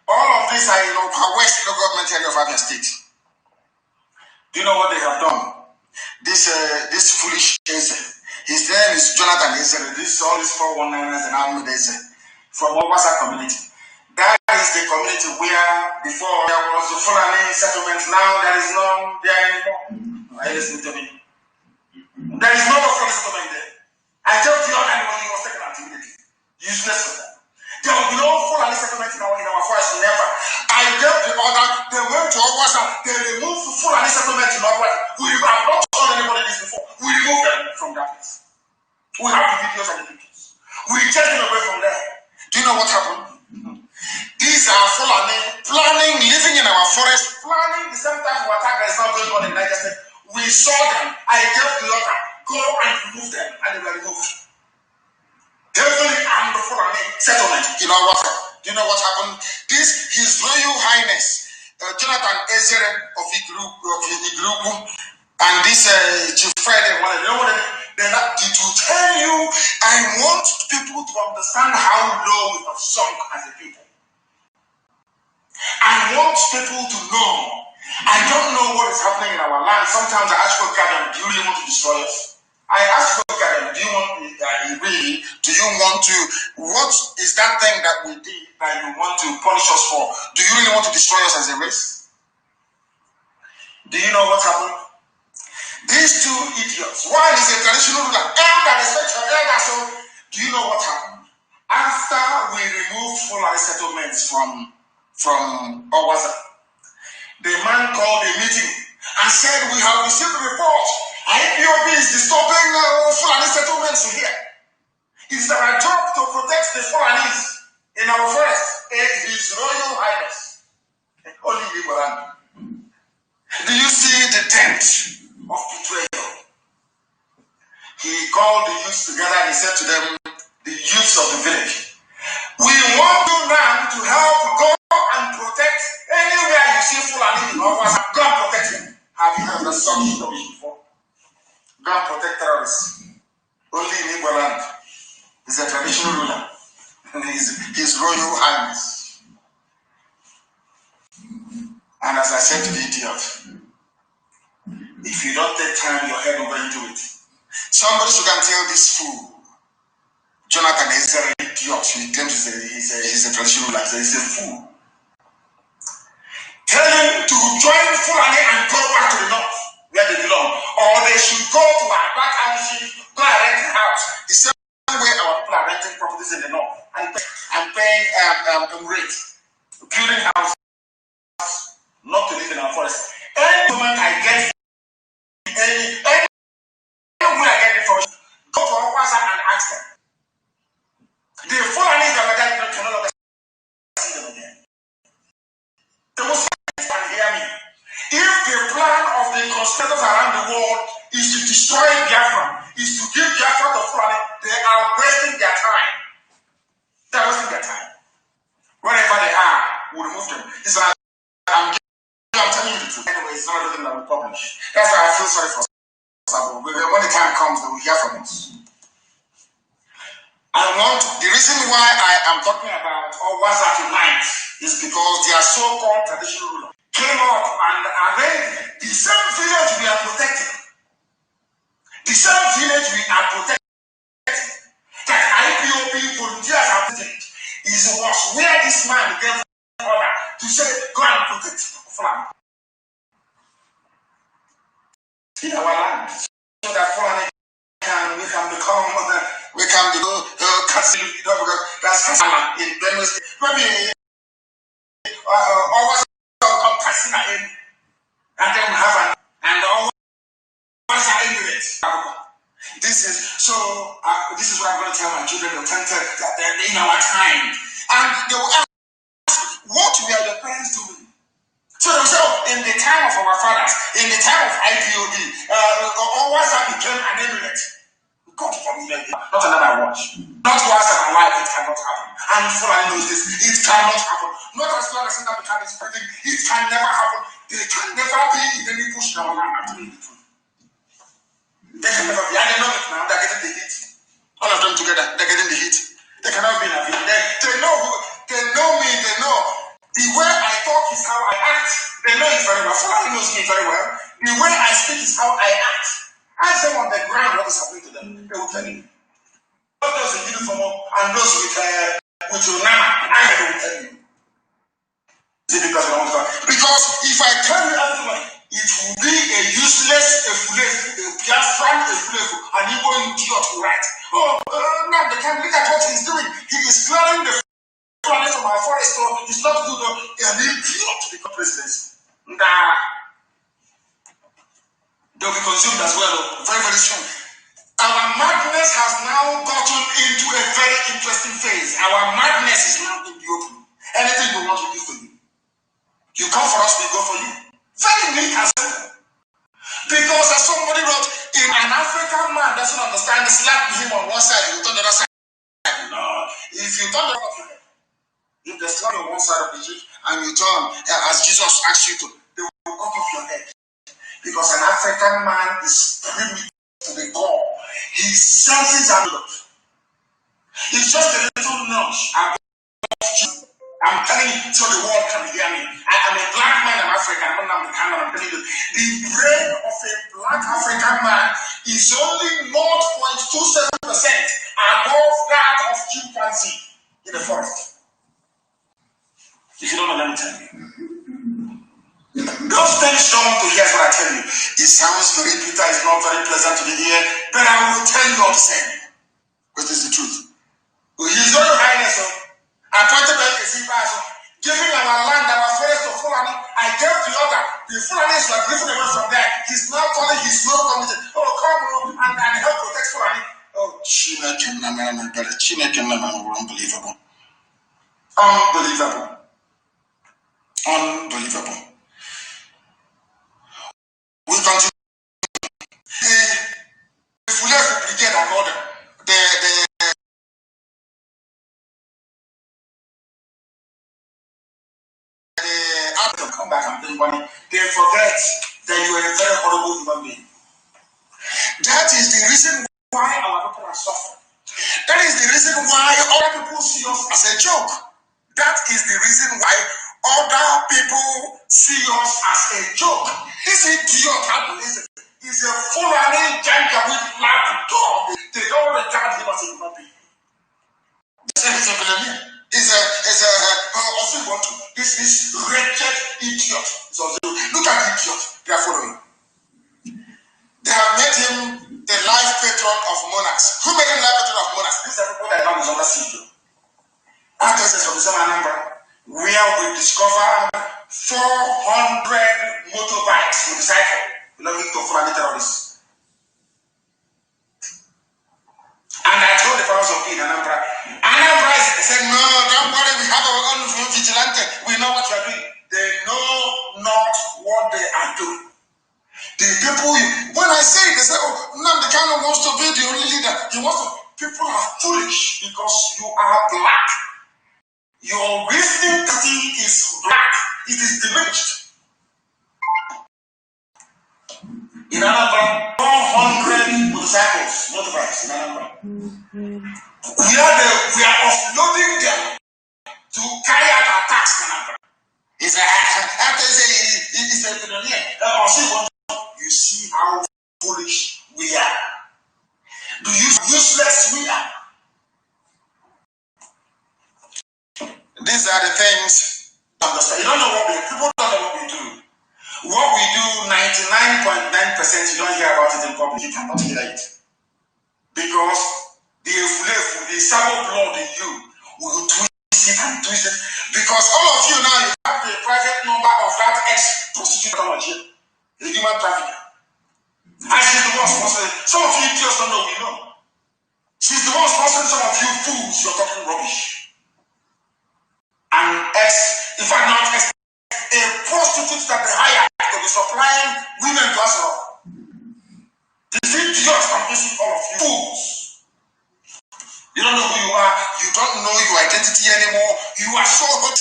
All of these are in West Local Government area of Abia State. Do you know what they have done? This foolish Eze. His name is Jonathan Esere. This is all these 419ers and armed Eze from Owaza community. That is the community where before there was the Fulani settlement. Now there is none there anymore. Are you listening to me? There is no more Fulani settlement there. I just the other when he was taken out immediately. Useless for them. There will be no Fulani settlement in our forest. Never. I gave the order. They went to Owaza. They removed the Fulani settlement in Owaza. We have not told anybody this before. We removed them from that place. We have the videos and the pictures. We take them away from there. Do you know what happened? These are Fulani planning, living in our forest, planning the same type of attack that is now going on in Niger State. We saw them. I gave the order. Go and remove them. And they were removed. Heavily armed Fulani settlement in our water. Do You know what happened? This His Royal Highness Jonathan Ezere of Igrugu and this Chief Friday, you know what they're not to tell you. I want people to understand how low we have sunk as a people. I want people to know. I don't know what is happening in our land. Sometimes I ask God, do you really want to destroy us? I ask God, do you want to, what is that thing that we did that you want to punish us for? Do you really want to destroy us as a race? Do you know what happened? These two idiots, one is a traditional ruler, elder, respect your elder. So, do you know what happened? After we removed Fulani settlements from Owaza, the man called a meeting and said, we have received a report. IPOB is disturbing Fulani settlements here. It is our job to protect the Fulanis in our forest. His Royal Highness. Only Liberland. Do you see the depth of betrayal? He called the youths together and he said to them, the youths of the village, we want you now to help go and protect anywhere you see Fulani in our house. Go and protect him. Have you heard such story before? Go and protect terrorists. Only in Igbo land. He's a traditional ruler. And his Royal Highness. And as I said to the idiot, if you don't take time, your head will go into it. Somebody should can tell this fool, Jonathan is an idiot. He claims he's a traditional ruler. He's a fool. Tell him to join Fulani and go back to the north where they belong. Or they should go to our back township, go and rent a house. The same way our people are renting properties in the north and paying rent, building houses, not to live in our forest. Any moment I get anywhere I get it from, go to our WhatsApp and ask them. The Fulani that can no longer see them again. The Muslims can hear me. If the plan of the conspirators around the world is to destroy Biafra, is to give Biafra to Fulani, they are wasting their time. They are wasting their time. Wherever they are, we'll remove them. It's like, I'm telling you the truth. Anyway, it's not everything that we publish. That's why I feel sorry for Sabo. When the time comes, they will hear from us. The reason why I am talking about Owaza tonight is because their so-called traditional ruler came up and arranged the same village we are protecting. The same village we are protecting that IPOB volunteers are protecting was where this man gave order to say, go and protect Fulani in our land, so that Fulani we can do casting because that's in Benue State. Maybe always come casting in and then have and always are ignorant. This is what I'm going to tell my children that they're in our time. And they will ask, what were the parents doing? So they will say, in the time of our fathers, in the time of IPOB, always became an ignorant. God forbid, not another watch. Not once in our life, it cannot happen. And Fulani knows this, it cannot happen. Not as long as that become spreading, it can never happen. They can never be in any push in our land after the truth. They can never be. And they know it now, they're getting the heat. All of them together, they're getting the heat. They cannot be in a village. They know me, they know. The way I talk is how I act. They know it very well. Fulani knows me very well. The way I speak is how I act. Ask them on the ground what is happening to them. They will tell you. Those in uniform and those with your Nnamdi, I will tell you. Is it because I want to? Because if I tell you everyone, it will be a useless, a Biafran, an Igbo idiot who writes. Now they can look at what he's doing. He is clearing the planet from our forest, so it's not good. An idiot to become president. They'll be consumed as well, very, very soon. Our madness has now gotten into a very interesting phase. Our madness is now in the open. Anything we want to do for you. You come for us, we go for you. Very neat and simple. Because as somebody wrote, if an African man doesn't understand, slap him on one side, you turn the other side. No. If you turn the other side, If they stand on one side of the jeep and you turn, as Jesus asked you to, they will cut off your head. Because an African man is primitive to the core. His senses are not. It's just a little nudge. I'm telling you so the world can hear me. I'm a black man, I'm African, I'm not Kanu, I'm telling you. The brain of a black African man is only 0.27% above that of chimpanzee in the forest. If you don't know, let me tell you. Those things don't want to hear what I tell you. It sounds very bitter, it's not very pleasant to the ear, but I will tell you all the same. Because it's the truth. His Royal Highness appointed by the giving our land, our forest to Fulani. I gave the order. The Fulanis were driven away from there. He's now calling his small committee. Oh, come on and help protect Fulani. Oh, Chineke Nnamdi, brother. Chineke Nnamdi, unbelievable. Unbelievable. Unbelievable. We continue. The Fulani brigade and order. Come back and bring money. They forget that you are a very horrible human being. That is the reason why our people are suffering. That is the reason why other people see us as a joke. That is the reason why other people see us as a joke. This idiot is a Fulani ganja with black dog. They don't regard him as a human being. They say he's a billionaire. This is wretched idiot. So look at the idiot they are following. They have made him the life patron of monarchs. Who made him life patron of monarchs? These are people that are under CEO. After this from the number, where we discovered 400 motorbikes motorcycle belonging to Fulani terrorists. And I told the powers of in Anambra said, no, don't worry, we have our own vigilante. We know what you are doing. They know not what they are doing. The people, when I say it, they say, oh, Nnamdi Kanu wants to be the only leader. People are foolish because you are black. Your reasoning is black. It is diminished. In Anambra, 400 motorbikes in Anambra. We are offloading them to carry out attacks in Anambra. It's a billionaire. You see how foolish we are. Do you see how useless we are? These are the things. You don't know what people don't know what we do. What we do, 99.9%, you don't hear about it in public. You cannot hear it. Because the sabo blood in you will twist it. Because all of you now, you have the private number of that ex-prostitute here, the human trafficker. And she's the one sponsoring. Some of you just don't know, we know. She's the one sponsoring some of you fools, you're talking rubbish. And in fact, not a prostitute that they hire to be supplying women to us all. This idiot convincing all of you fools. You don't know who you are. You don't know your identity anymore. You are so hot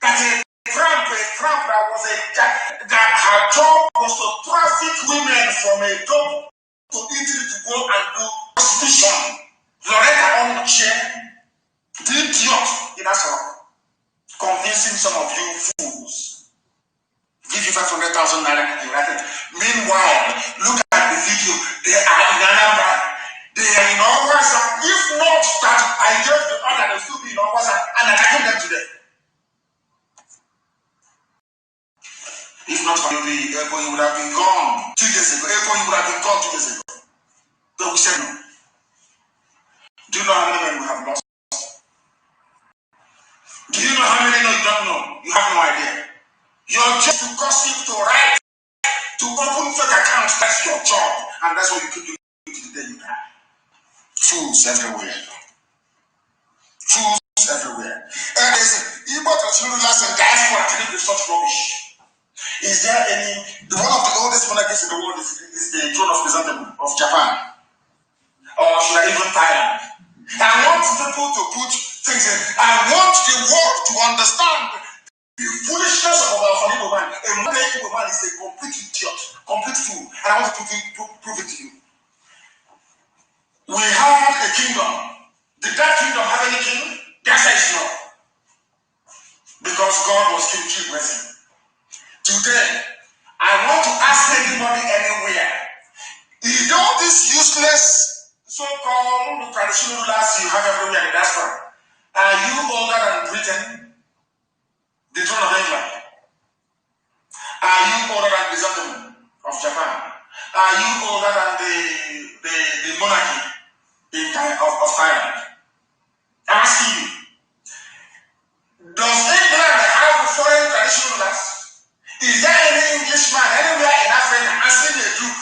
that a tramp that was that her job was to traffic women from a job to Italy to go and do prostitution. Loretta on the chair. The idiot in us all. Convincing some of you fools. Give you 500,000 naira and you write it. Meanwhile, look at the video. They are in Anambra. They are in Owaza. If not that I gave the order, they still be in Owaza and attacking them today. If not for you, Ebo, you would have been gone 2 years ago. Ebo, you would have been gone 2 years ago. But we said no. Do you know how many men we have lost? Do you know how many you don't know? You have no idea. You're just too gossip to write, to open fake accounts. That's your job. And that's what you keep doing to the day you die. Fools everywhere. Fools everywhere. And there's Igbo rulers and diaspora telling you such rubbish. Is there one of the oldest monarchies in the world is the throne of Byzantium of Japan? Or should I even Thailand? I want people to put things. I want the world to understand the foolishness of our funny woman. A modern woman is a complete idiot, complete fool. And I want to prove it to you. We have a kingdom. Did that kingdom have any king? The answer is no. Because God was king through blessing. Today, I want to ask anybody anywhere. Is all these useless so-called traditional rulers you have everywhere in the diaspora? Are you older than Britain, the throne of England? Are you older than the Zottoman of Japan? Are you older than the monarchy of Thailand? I'm asking you. Does England have foreign traditional rulers? Is there any Englishman anywhere in Africa asking a duke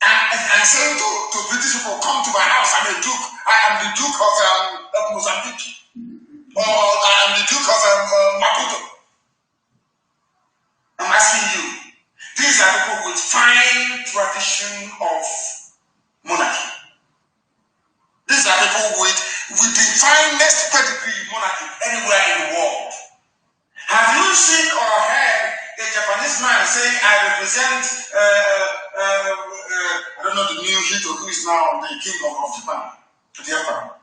and saying to British people, come to my house, I'm a duke. I am the Duke of Mozambique. Or I am the Duke of Maputo. I'm asking you. These are people with fine tradition of monarchy. These are people with the finest pedigree monarchy anywhere in the world. Have you seen or heard a Japanese man saying, I represent, I don't know the new hero who is now the king of Japan, BIAFRA.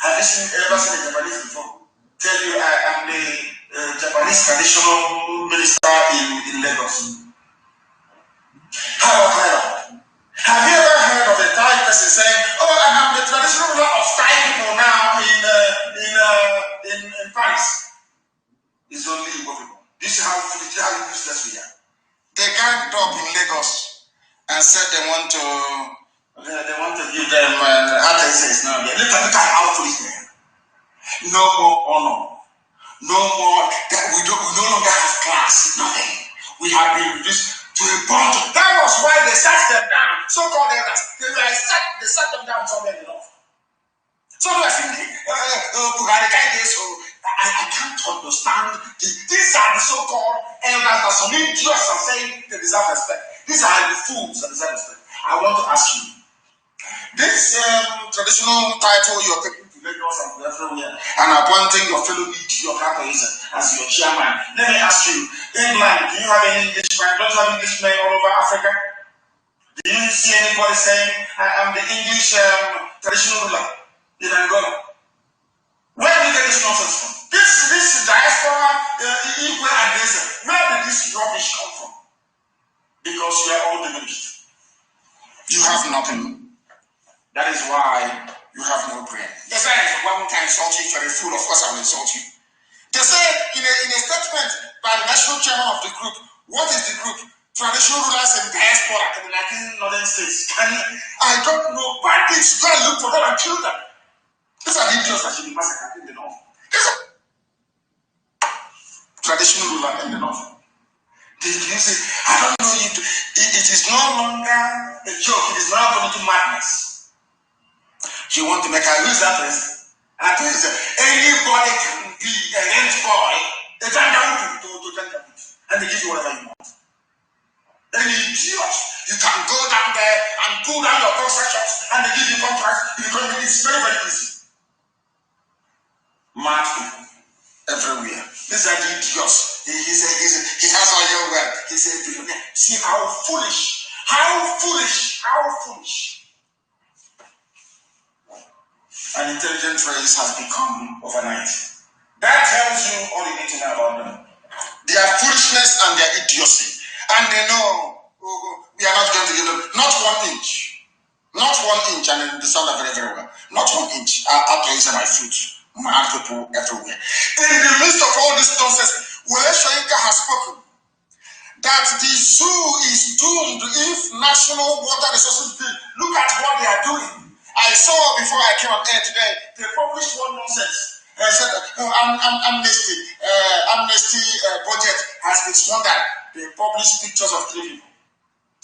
Have you ever seen a Japanese before tell you I am the Japanese traditional minister in Lagos? How about Thailand? Have you ever heard of a Thai person saying, oh, I am the traditional ruler of Thai people now in Paris? It's only Igbo people. This is how useless we are. They ganged up in Lagos and said they want to give them atheists now. Look at how foolish they are. No more honor. No more that we no longer have class. Nothing. We have been reduced to a point. That was why they sat them down. So-called elders. They sat them down somewhere enough. So I think I can't understand. These are the so-called elders that some idiots are saying they deserve respect. These are the fools that deserve respect. I want to ask you, this traditional title you're taking to Lagos and everywhere and appointing your fellow idiot as your chairman. Let me ask you, England, do you have any Englishmen? Don't you have Englishmen all over Africa? Do you see anybody saying, I am the English traditional ruler in Angola? Where do you get this nonsense from? This diaspora, Igwe and this, where did this rubbish come from? Because you are all diminished. You have nothing. That is why you have no brain. They say, one can insult you, if you're a fool, of course I will insult you. They say in a statement by the national chairman of the group, what is the group? Traditional rulers in diaspora in the 19 northern states. And I don't know, bandits, go and look for them and kill them. These are the idiots that should be massacred in the north. Traditional ruler in the north. Did you say, I don't know you. It is no longer a joke. It is now going to madness. You want to make a use that person. At least anybody can be a rent boy. They turn down to and they give you whatever you want. Any idiot, you can go down there and pull down your constructions and they give you contracts. It's very, very easy. Mad people everywhere. These are the idiots. He has all your wealth. He's a billionaire. See how foolish. How foolish. How foolish. An intelligent race has become overnight. That tells you all you need to know about them. Their foolishness and their idiocy. And they know we are not going to give them not 1 inch. Not 1 inch, and they understand that very, very well. Not 1 inch. I'll place my foot. Mad people everywhere. In the midst of all this nonsense, Wole Soyinka has spoken that the zoo is doomed if national water resources bill. Look at what they are doing. I saw before I came on air today, they published one nonsense. I said, amnesty budget has been squandered. They published pictures of 3 people.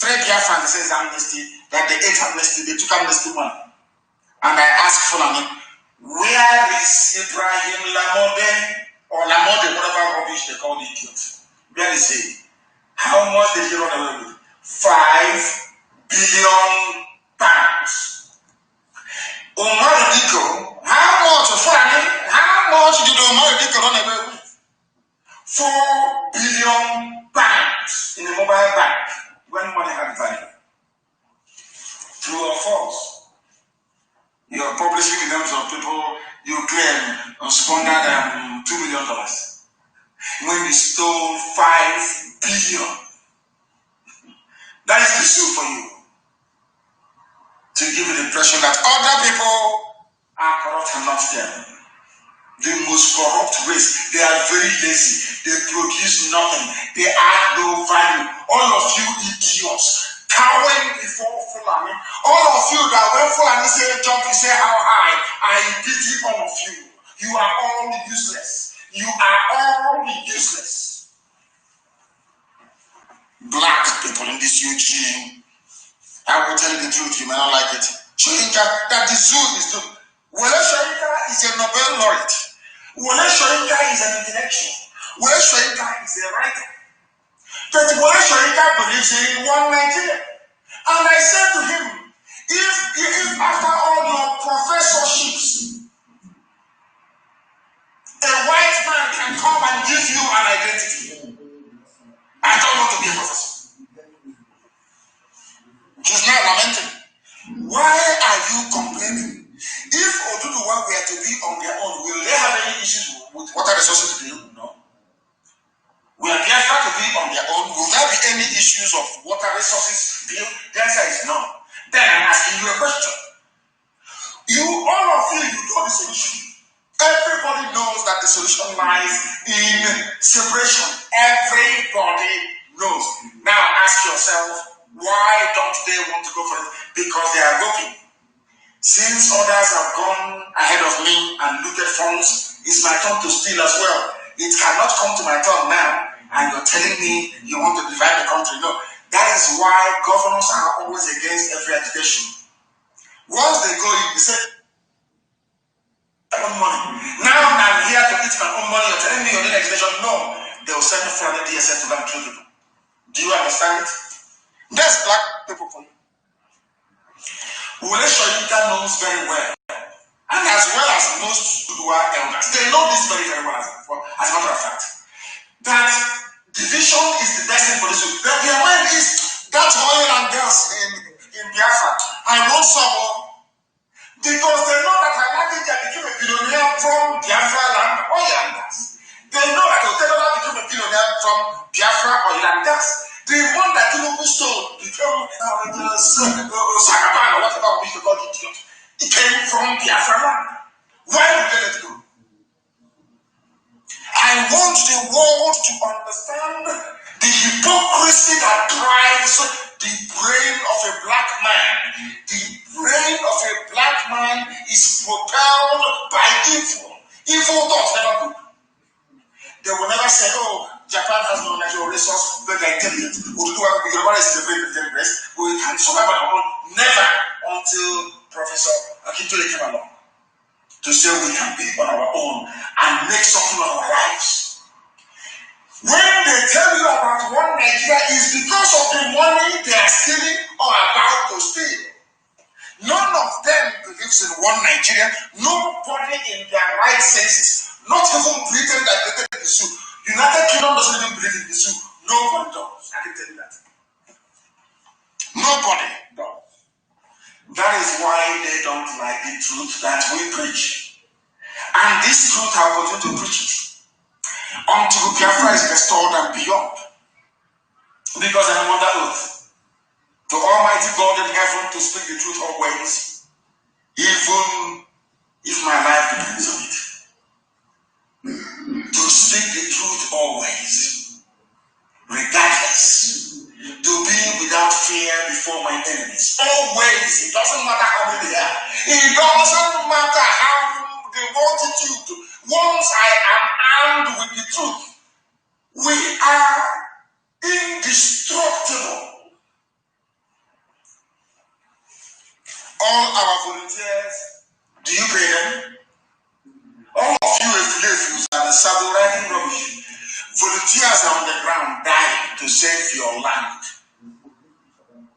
3 Biafrans, they says amnesty, that they ate amnesty, they took amnesty money. And I asked Fulani, where is Ibrahim Lamode, or Lamode, whatever rubbish they call the idiot? Where is he? How much did he run away with? 5 billion pounds. Omar Diko How much did Omar Corona? 4 billion pounds in a mobile bank when money had value. True or false? You are publishing the names of people you claim squandered $2 million when you stole 5 billion. That is the sue for you. To give you the impression that other people are corrupt and not them. The most corrupt race. They are very lazy. They produce nothing. They add no value. All of you idiots, cowering before Fulani. All of you that when Fulani say jump, you say how high. I pity all of you. You are all useless. You are all useless. Black people in this UG. I will tell you the truth. You may not like it. Shoyinka, that the zoo is doing. Wole Soyinka is a Nobel laureate. Wole Soyinka is an intellectual. Wole Soyinka is a writer. But Wole Soyinka believes in one Nigeria. And I said to him, if after all your professorships, a white man can come and give you an identity, I don't want to be a professor. He's now lamenting. Why are you complaining? If Oduduwa were to be on their own, will they have any issues with water resources to you? No. Will BIAFRA to be on their own? Will there be any issues of water resources bill? The answer is no. Then I'm asking you a question. All of you know the solution. Everybody knows that the solution lies in separation. Everybody knows. Now ask yourself, why don't they want to go for it? Because they are looking. Since others have gone ahead of me and looted funds, it's my turn to steal as well. It cannot come to my turn now, and you're telling me you want to divide the country. No, that is why governors are always against every agitation. Once they go in, they say, own money. Now I'm here to eat my own money. You're telling me you're doing agitation? No, they will send me for the DSS to go and kill people. Do you understand it? That's black people for you. Wole Soyinka knows very well, and as well as most Udua elders, they know this very, very well, as a matter of fact, that division is the best thing for this. Their mind is that oil and gas in Biafra. I want some because they know that Nnamdi became a billionaire from Biafra land oil and gas. They know that Otedola became a billionaire from Biafra oil and gas. The one that Tinubu stole became Sagaban or whatever we should call it. It came from Biafra land. Why would they let it go? I want the world to understand the hypocrisy that drives the brain of a black man. The brain of a black man is propelled by evil. Evil thoughts never good. They will never say, oh, Japan has no natural resource, but they're intelligent. Yoruba is the very intelligent. We can survive on our own. Never until Professor Akintole came along to say we can be on our own and make something of our lives. When they tell you about one Nigeria, is because of the money they are stealing or about to steal. None of them believes in one Nigeria. Nobody in their right senses, not even Britain that created the zoo. United Kingdom doesn't even believe in the zoo. Nobody does. I can tell you that. Nobody does. That is why they don't like the truth that we preach. And this truth I will continue to preach it until Biafra is restored and beyond. Because I am under oath to Almighty God in heaven to speak the truth always, even if my life depends on it. To speak the truth always, regardless. To be without fear before my enemies. Always. It doesn't matter how many they are. It doesn't matter how the multitude. Once I am armed with the truth, we are indestructible. All our volunteers, do you pay them? All of you refuse and saddle riding rubbish. Volunteers are on the ground dying to save your land.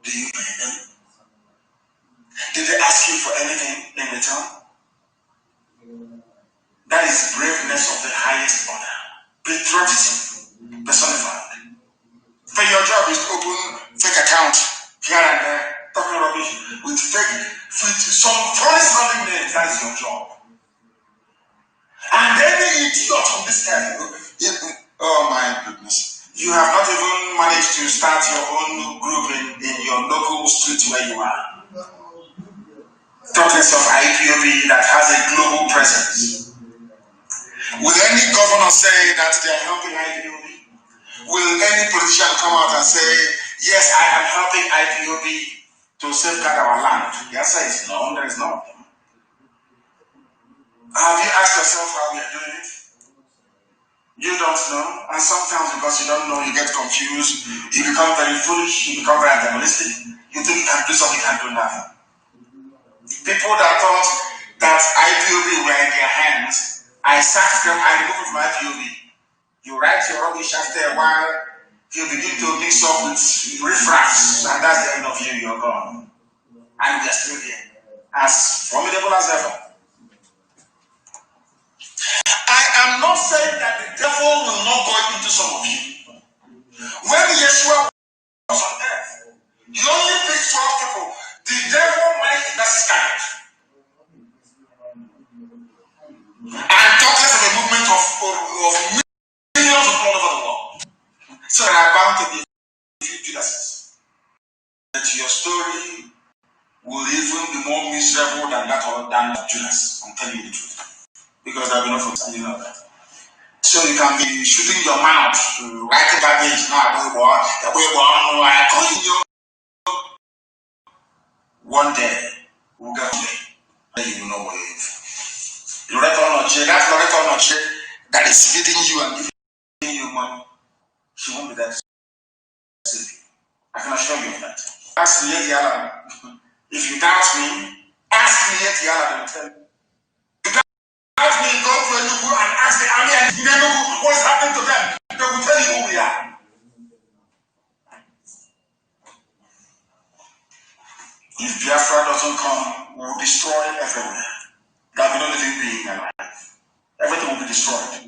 Do you pay them? Did they ask you for anything in return? rubbish with some funny sounding names. That's your job. And any idiot on this earth, oh my goodness, you have not even managed to start your own group in your local street where you are. Talk less of IPOB that has a global presence. Will any governor say that they are helping IPOB? Will any politician come out and say, yes, I am helping IPOB to safeguard our land? The answer is no, there is no. Have you asked yourself how we are doing it? You don't know, and sometimes because you don't know, you get confused, you become very foolish, you become very animalistic, you think you can do something, you can do nothing. People that thought that IPOB were in their hands, I sacked them, I removed from IPOB. You write your rubbish after a while, you begin to mix up with riffraffs, and that's the end of you, you're gone. And we are still here, as formidable as ever. I am not saying that the devil will not go into some of you. When Yeshua was on earth, he only picked 12 people. The devil might miscarriage. And talk less of a movement of millions of all over the world. So there are bound to be a few Judases. That your story will even be more miserable than that of Judas. I'm telling you the truth. Because there will be no folks, and you know that. So you can be shooting your mouth, writing garbage now, one day we'll get there. You will know what it is. That that is feeding you and giving you money, she won't be there to save you. I can assure you of that. Ask me, Yetiala. If you doubt me, ask me, Yetiala, they will tell you. Ask me, go to Enugu and ask the army and Enugu what is happening to them. They will tell you who we are. If Biafra doesn't come, we will destroy everywhere. There will be no living being alive. Everything will be destroyed.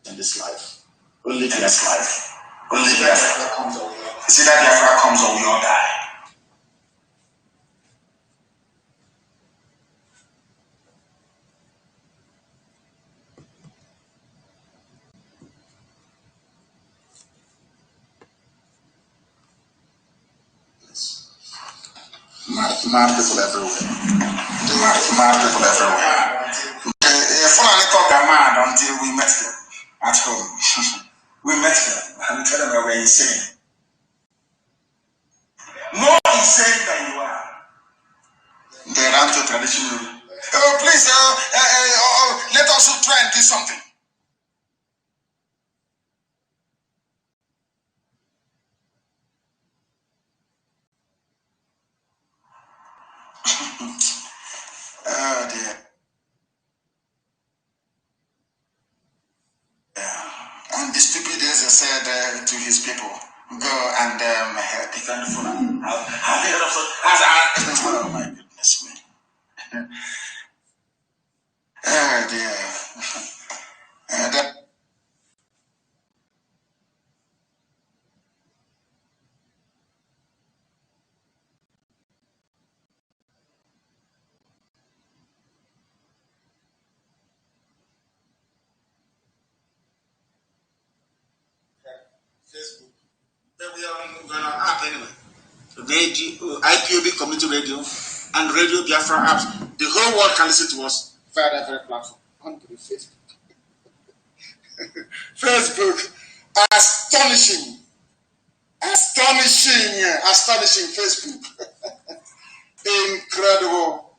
In this life. Only this life. Only Biafra comes or we all die. It's either Biafra comes or we all die. Mad people everywhere. Mad people everywhere. Fulani thought they're mad until we met them at home. We met them and we told them we were insane. More insane than you are. They ran to traditional. Oh, please, let us try and do something. Oh dear. And the stupid is said to his people, go and defend Fulani. Have you heard of such? Oh my goodness me. Oh dear. That Facebook. Then we are going to app anyway. Radio, IPOB Community Radio and Radio Biafra apps. The whole world can listen to us via that very platform. On to the Facebook. Facebook. Astonishing. Astonishing Facebook. Incredible.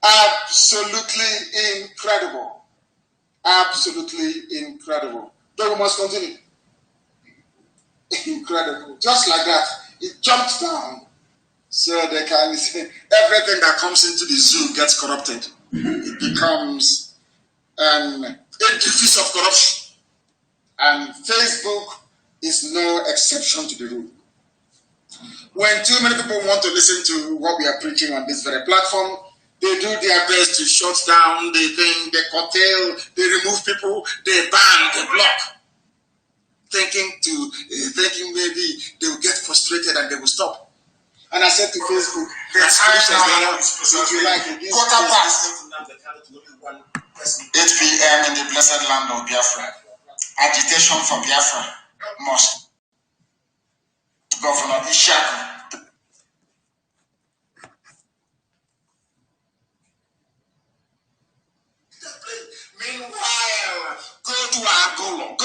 Absolutely incredible. absolutely incredible. But we must continue. Incredible. Just like that, it jumped down. So they can see everything that comes into the zoo gets corrupted. It becomes an edifice of corruption. And Facebook is no exception to the rule. When too many people want to listen to what we are preaching on this very platform, they do their best to shut down the thing, they curtail, they remove people, they ban, they block. Thinking maybe they will get frustrated and they will stop. And I said to Facebook, as foolish as they are, if you like, it is 8 p.m. in the blessed land of Biafra. Agitation for Biafra must. Governor Ishaku. Meanwhile, go to Angola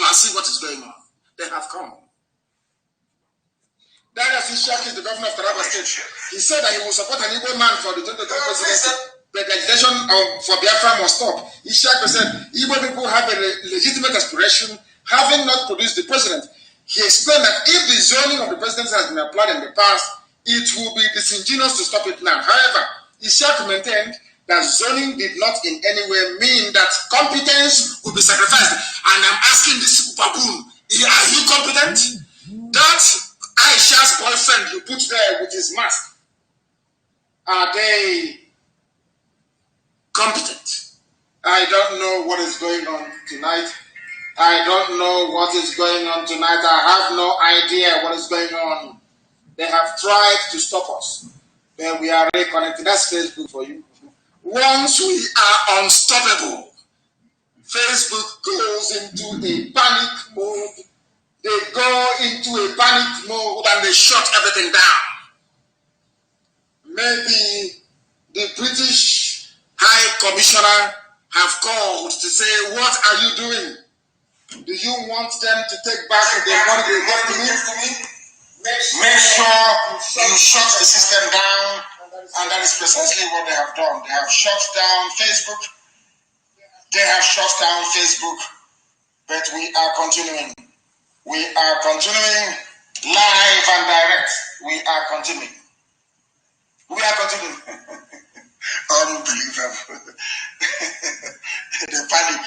and see what is going on. They have come. Darius Ishak is the governor of Taraba State. He said that he will support an Igbo man for the 2023 presidency, but the agitation for Biafra must stop. Ishak said Igbo people have a legitimate aspiration, having not produced the president. He explained that if the zoning of the presidency has been applied in the past, it will be disingenuous to stop it now. However, Ishak maintained that zoning did not in any way mean that competence would be sacrificed. And I'm asking this baboon, are you competent? That Aisha's boyfriend you put there with his mask, are they competent? I don't know what is going on tonight. I don't know what is going on tonight. I have no idea what is going on. They have tried to stop us. Then we are reconnected. That's Facebook for you. Once we are unstoppable, Facebook goes into a panic mode. They go into a panic mode and they shut everything down. Maybe the British High Commissioner have called to say, what are you doing? Do you want them to take back the money they gave to me? Make sure you shut the system down, and that is precisely what they have done. They have shut down Facebook. They have shut down Facebook, but we are continuing. We are continuing live and direct. We are continuing. We are continuing. Unbelievable. The panic.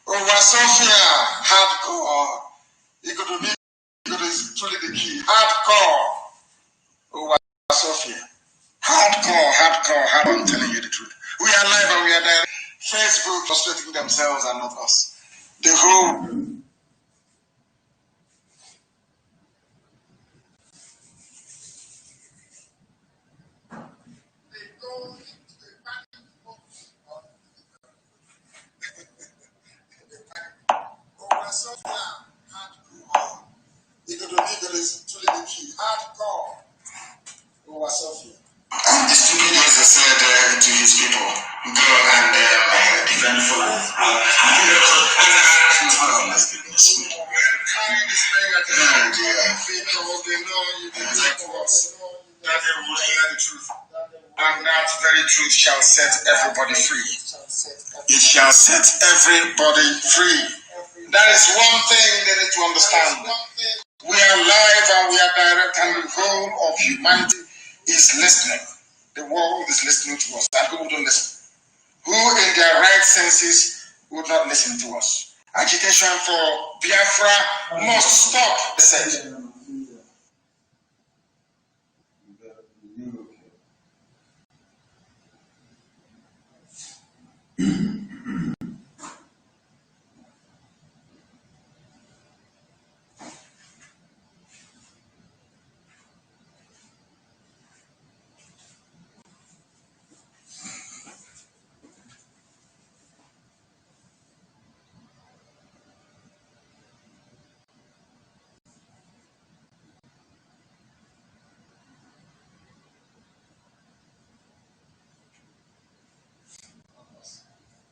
Over Sophia, hardcore. It is truly the key. Hardcore. Over Sophia. Hardcore. I'm telling you the truth. We are live and we are direct. Facebook frustrating themselves and not us. The whole. Hardcore. Over Sophia. And the stupid ways they said to his people, go and defend Fulani. Oh my goodness. That they will hear the truth. And that very truth shall set everybody free. It shall set everybody free. That is one thing they need to understand. We are live and we are direct, and the whole of humanity is listening. The world is listening to us. And who don't listen? Who in their right senses would not listen to us? Agitation for Biafra must stop, they said.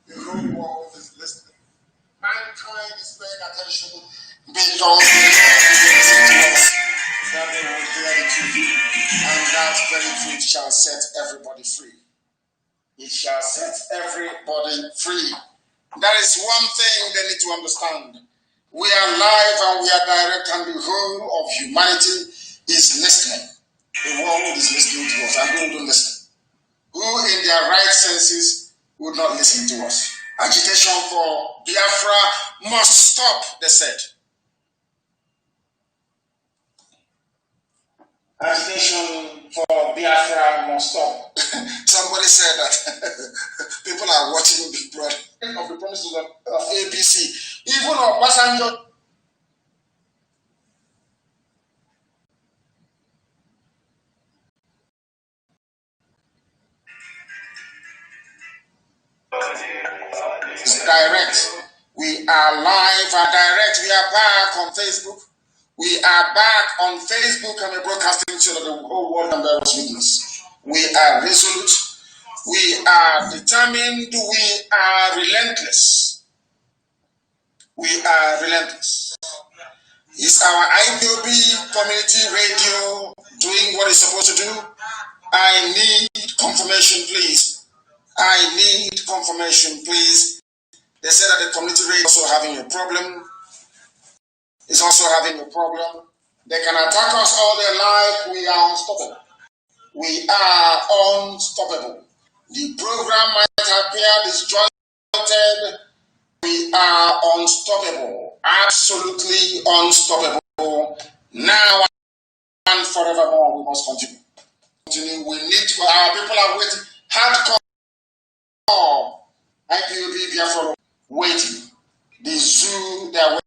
The whole world is listening. Mankind is paying attention because they listen to us. That they will hear the truth. And that very truth shall set everybody free. It shall set everybody free. That is one thing they need to understand. We are live and we are direct, and the whole of humanity is listening. The world is listening to us, and who don't listen? Who in their right senses would not listen to us? Agitation for Biafra must stop, they said. Agitation for Biafra must stop. Somebody said that people are watching Big Brother of the promises of ABC. Even Obasanjo. It's direct. We are live and direct. We are back on Facebook. We are back on Facebook and we're broadcasting so that the whole world can bear us witness. We are resolute. We are determined. We are relentless. We are relentless. Is our IPOB community radio doing what it's supposed to do? I need confirmation, please. I need confirmation, please. They said that the community radio is also having a problem. It's also having a problem. They can attack us all they like. We are unstoppable. We are unstoppable. The program might appear disjointed. We are unstoppable. Absolutely unstoppable. Now and forevermore, we must continue. We need to, our people are waiting. Hardcore IPOB BIAFRA waiting. The zoo, they are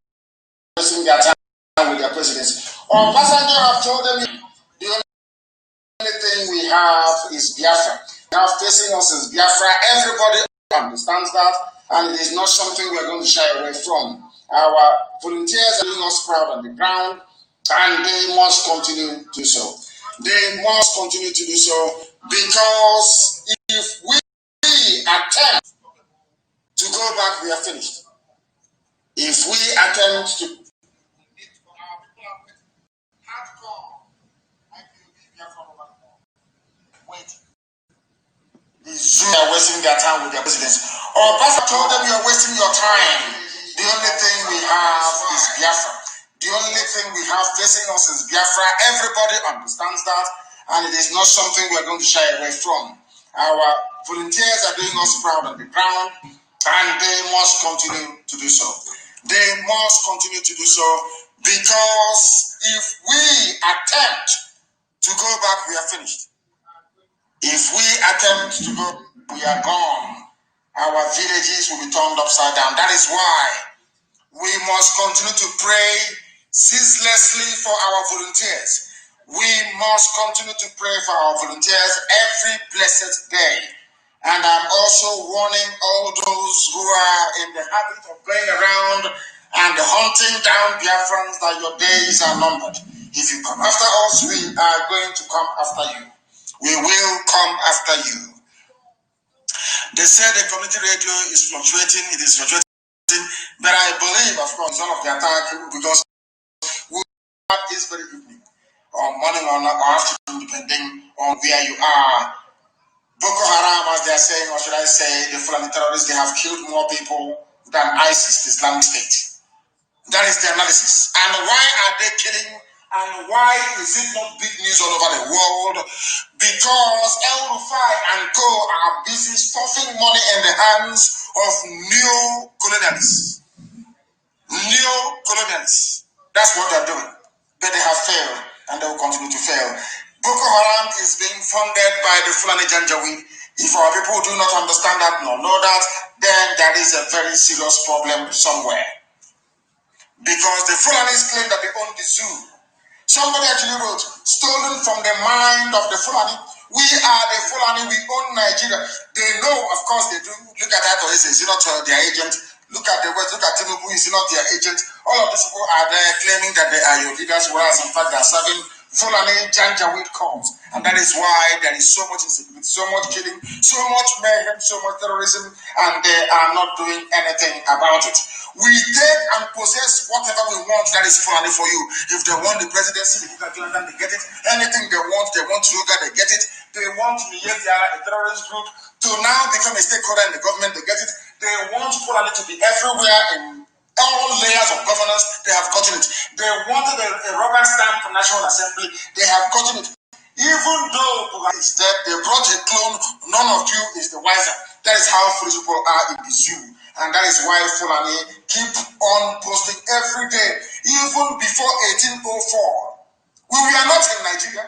wasting their time with their presidency. Obasanjo have told them the only thing we have is Biafra. Now facing us is Biafra. Everybody understands that, and it is not something we are going to shy away from. Our volunteers are doing us proud on the ground, and they must continue to do so. They must continue to do so, because if we attempt to go back, we are finished. If we attempt to they are wasting their time with their presidents. Obasanjo told them, you are wasting your time. The only thing we have is Biafra. The only thing we have facing us is Biafra. Everybody understands that, and it is not something we are going to shy away from. Our volunteers are doing us proud on the ground, and they must continue to do so. They must continue to do so, because if we attempt to go back, we are finished. If we attempt to go, we are gone. Our villages will be turned upside down. That is why we must continue to pray ceaselessly for our volunteers. We must continue to pray for our volunteers every blessed day. And I'm also warning all those who are in the habit of playing around and hunting down Biafrans that your days are numbered. If you come after us, we are going to come after you. We will come after you. They said the community radio is fluctuating. It is fluctuating. But I believe, of course, none of the attack, because we have this very evening, or morning or afternoon, depending on where you are. Boko Haram, as they are saying, or should I say, the Fulani terrorists, they have killed more people than ISIS, the Islamic State. That is the analysis. And why are they killing? And why is it not big news all over the world? Because El Rufai and Co are busy stuffing money in the hands of neo-colonialists. Neo-colonialists. That's what they're doing. But they have failed, and they will continue to fail. Boko Haram is being funded by the Fulani Janjaweed. If our people do not understand that, nor know that, then there is a very serious problem somewhere. Because the Fulanis claim that they own the zoo. Somebody actually wrote, stolen from the mind of the Fulani. We are the Fulani, we own Nigeria. They know, of course they do. Look at that, is it not their agent? Look at the West, look at Tinubu, is it not their agent? All of these people are there claiming that they are your leaders, whereas in fact they are serving Fulani Janjaweed cause. And that is why there is so much insecurity, so much killing, so much mayhem, so much terrorism, and they are not doing anything about it. We take and possess whatever we want that is Fulani for you. If they want the presidency, they get it. Anything they want Luga, they get it. They want Nigeria, a terrorist group, to now become a stakeholder in the government, they get it. They want Fulani to be everywhere in all layers of governance. They have gotten it. They wanted a rubber stamp for National Assembly. They have gotten it. Even though Buhari is dead, they brought a clone. None of you is the wiser. That is how foolish people are in the zoo. And that is why Fulani keep on posting every day. Even before 1804, we were not in Nigeria.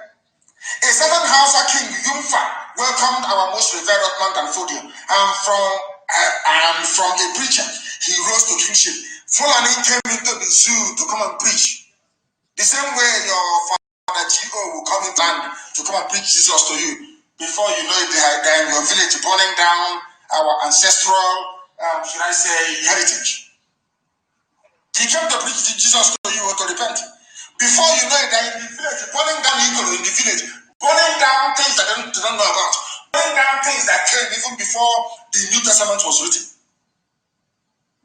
A certain Hausa king, Yumfa, welcomed our most revered Ottoman and Fodium. I am from a preacher. He rose to kingship. Fulani came into the zoo to come and preach. The same way your father G.O. will come into land to come and preach Jesus to you. Before you know it, they are in your village burning down our ancestral, should I say, heritage. He came to preach Jesus to you or to repent. Before you know it, they are in the village burning down Igolo in the village. Burning down things that they don't know about. Burning down things that came even before the New Testament was written.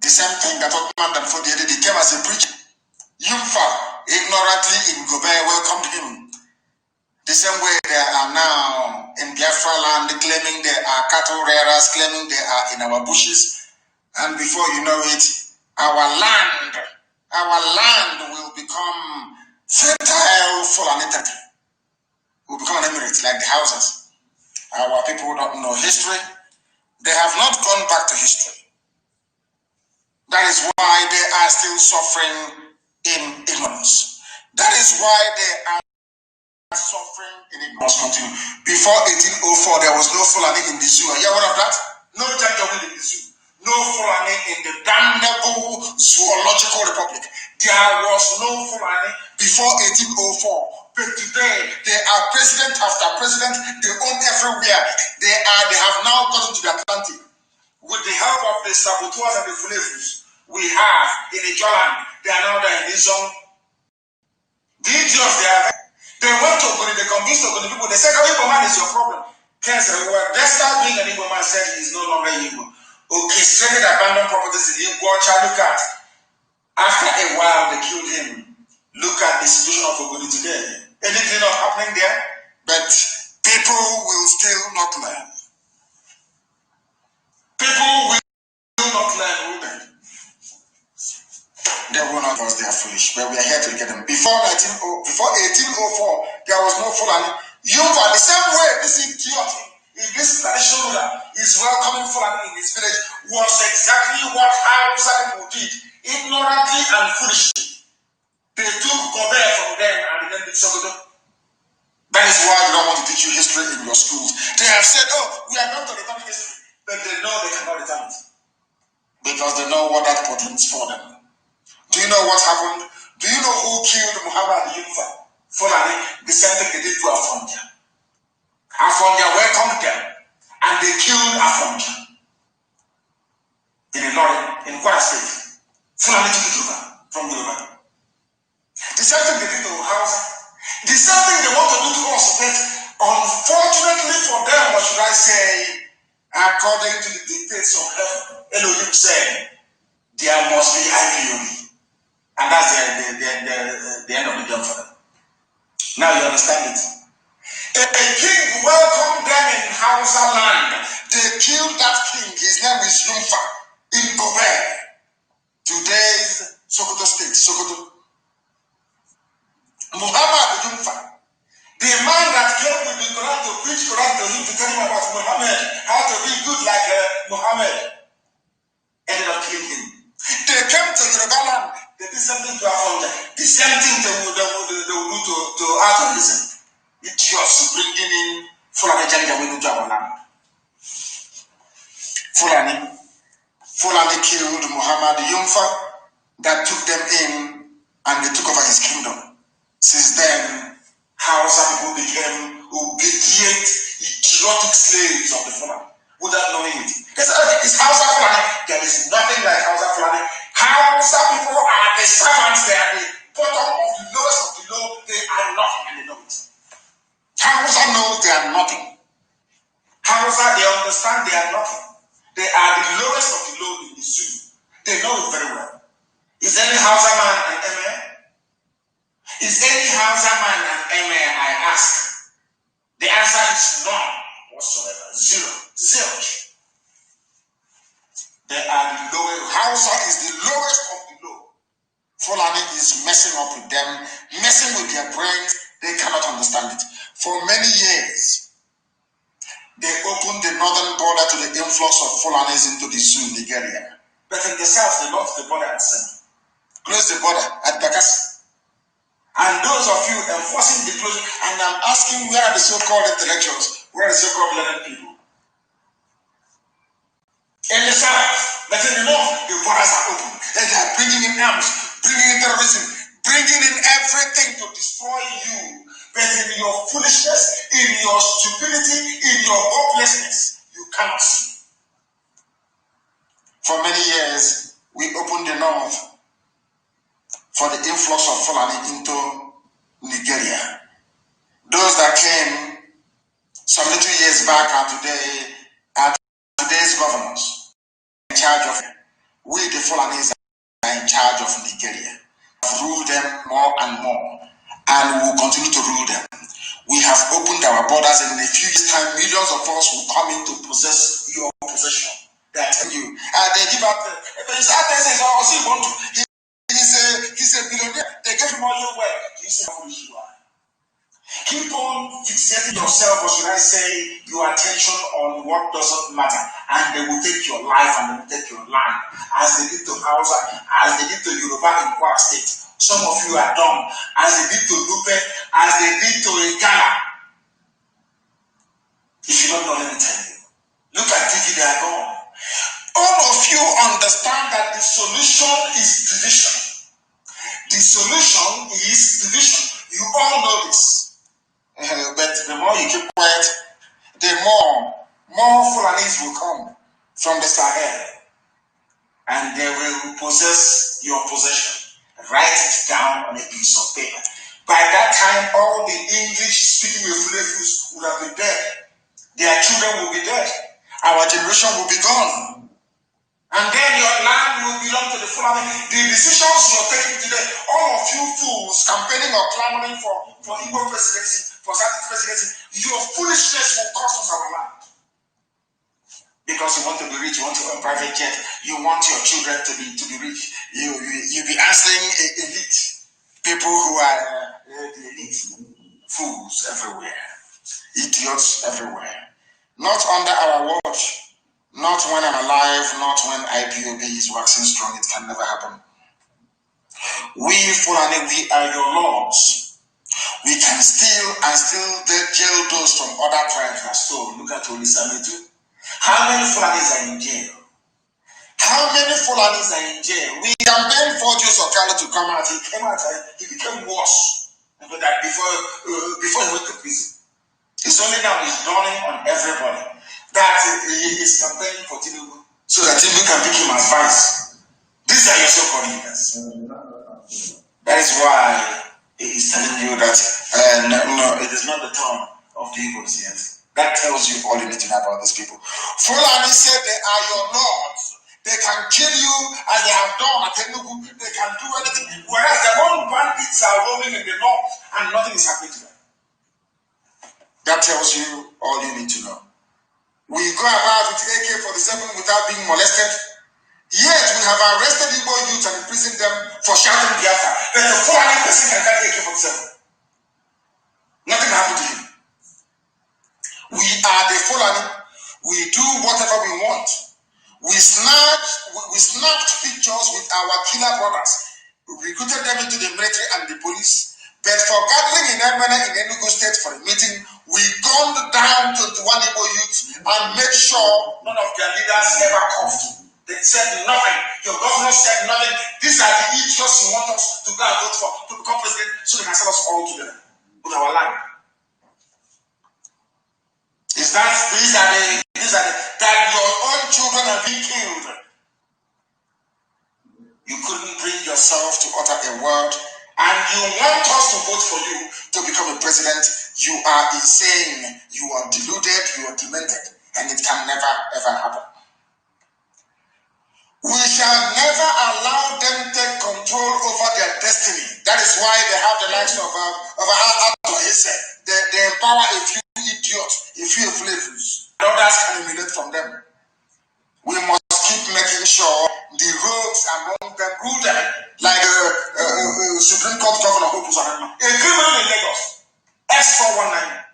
The same thing that Ottoman and Fodi did, he came as a preacher. Yumfa, ignorantly in Gobe, welcomed him. The same way they are now in Biafra land, claiming they are cattle rearers, claiming they are in our bushes. And before you know it, our land will become fertile Fulani territory. Will become an emirate like the houses. Our people don't know history. They have not gone back to history. That is why they are still suffering in ignorance. That is why they are suffering in ignorance. Continue. Before 1804, there was no Fulani in the zoo. Are you aware of that? No Janjaweed in the zoo. No Fulani in the damnable zoological republic. There was no Fulani before 1804. But today, they are president after president. They own everywhere. They have now gotten to the Atlantic. With the help of the saboteurs and the Fulefus, we have in the Jolan. They are now there in this zone. The idiots they went to Ogoni, they convinced Ogoni people. They said, "Oh, Igbo man is your problem." Cancer, despite being an Igbo man, said he is no longer Igbo. Orchestrated abandoned properties in Igbo. Look at. After a while, they killed him. Look at the situation of Ogoni today. Anything not happening there? But people will still not learn. People will not learn, will they? They will not because they are foolish. But we are here to get them. Before 1804, there was no Fulani. Yumfa, the same way this idiot, this traditional ruler is welcoming Fulani in his village, was exactly what Hausa people did, ignorantly and foolishly. They took Gobe from them and then did Sokoto. That is why they don't want to teach you history in your schools. They have said, "Oh, we are going to return history," but they know they cannot return it because they know what that portends for them. Do you know what happened? Do you know who killed Muhammad Yumfa? Fulani, the same thing they did to Afonja. Afonja welcomed them and they killed Afonja in a lorry in Kwara State. Fulani took it over from Yoruba. The same thing they did to Hausa. The same thing they want to do to us, but unfortunately for them, what should I say, according to the dictates of heaven, Elohim said, there must be IPOB. And that's the end of the game for them. Now you understand it. A king welcomed them in Hausa land. They killed that king. His name is Yumfa in Gobe. Today's Sokoto State, Sokoto. Muhammad Yumfa, the man that came with the Quran to preach Quran to him to tell him about Muhammad, how to be good like Muhammad, ended up killing him. They came to Yoruba land, they did something to Afonja. The same thing they will do to Atonisen. It just bringing in Fulani Janjaweed into our land. Fulani killed Muhammad Yumfa that took them in and they took over his kingdom. Since then, Hausa people became obedient, idiotic slaves of the Fulani without knowing it. They said, it's Hausa Fulani. There is nothing like Hausa Fulani. Hausa people are the servants. They are the bottom of the lowest of the low. They are nothing and they know it. Hausa knows they are nothing. Hausa, they understand they are nothing. They are the lowest of the low in the zoo. They know it very well. Is any Hausa man an emir? Is any Hausa man an emir, I ask? The answer is none whatsoever. Zero. They are the lowest. Hausa is the lowest of the low. Fulani is messing up with them, messing with their brains. They cannot understand it. For many years, they opened the northern border to the influx of Fulanis into the zoo, Nigeria. But in the south, they locked the border at Semi. Closed the border at Bakassi. And those of you enforcing the closure, and I'm asking, where are the so-called intellectuals? Where are the so-called learned people? In the south, but in the north, the borders are open. And they are bringing in arms, bringing in terrorism, bringing in everything to destroy you. But in your foolishness, in your stupidity, in your hopelessness, you cannot see. For many years, we opened the north for the influx of Fulani into Nigeria. Those that came some little years back are today's governors. In charge of, we the Fulanis are in charge of Nigeria. We rule them more and more, and we will continue to rule them. We have opened our borders, and in a few years' time, millions of us will come in to possess your possession. They are telling you. They give out. He's a billionaire. They gave him all your wealth. He's a foolish you are. Keep on fixating yourself, or should I say, your attention on what doesn't matter, and they will take your life and they will take your land, as they did to Hausa, as they did to Yoruba in Kwara State. Some of you are dumb, as they did to Lupe, as they did to Igala. If you don't know, let me tell you. Look at TV, they are gone. All of you understand that the solution is division. The solution is division. You all know this. But the more you keep quiet, the more Fulanis will come from the Sahel, and they will possess your possession. Write it down on a piece of paper. By that time, all the English-speaking Efulefus would have been dead. Their children will be dead. Our generation will be gone. And then your land will belong to the Fulani. The decisions you're taking today, all of you fools campaigning or clamoring for Igbo presidency, for South presidency, your foolishness will cost us our land. Because you want to be rich, you want to own private jet, you want your children to be rich. You be answering elite people who are the elite. Fools everywhere, idiots everywhere. Not under our watch. Not when I'm alive, not when IPOB is waxing strong. It can never happen. We Fulani, we are your lords. We can steal and still jail those from other tribes that stole. Look at Olisametu. How many Fulanis are in jail? How many Fulanis are in jail? We campaigned for Joseph Kanu to come out. He came out and he became worse than before he went to prison. It's only now he's dawning on everybody that he is campaigning for Tinubu, so that Tinubu can pick him as vice. These are your so-called leaders. That is why he is telling you that no, it is not the turn of the Igbos yet. That tells you all you need to know about these people. Fulani said they are your lords. They can kill you as they have done at Enugu. They can do anything. Whereas their own bandits are roaming in the north and nothing is happening to them. That tells you all you need to know. We go about with AK-47 without being molested. Yet we have arrested Igbo youths and imprisoned them for shouting BIAFRA. But a foreign person can carry AK-47. Nothing happened to him. We are the Fulani. We do whatever we want. We snapped pictures with our killer brothers. We recruited them into the military and the police. But for gathering in Emene in Enugu State for a meeting, we gunned down 21 Igbo youths and made sure none of their leaders ever coughed. They said nothing. Your governor said nothing. These are the idiots you want us to go and vote for to become president so they can sell us all together with our land. These are the that your own children are being killed. You couldn't bring yourself to utter a word, and you want us to vote for you to become a president. You are insane. You are deluded. You are demented, and it can never ever happen. We shall never allow them to take control over their destiny. That is why they have the likes of they empower a few idiots, a few flavors. Others can emulate from them. We must keep making sure the rogues among them rule them, like Supreme Court Governor Hope Uzodinma, a criminal in Lagos, S419.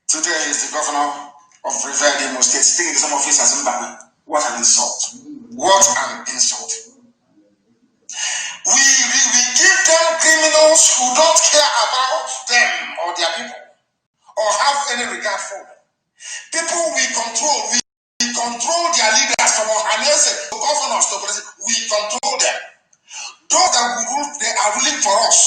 Today is the governor of Riverdale State, sitting in some office as Zimbabwe. What an insult. What an insult. We give them criminals who don't care about them or their people or have any regard for them. People we control their leaders from Ohanese to governors to president. We control them. Those that we rule, they are ruling for us.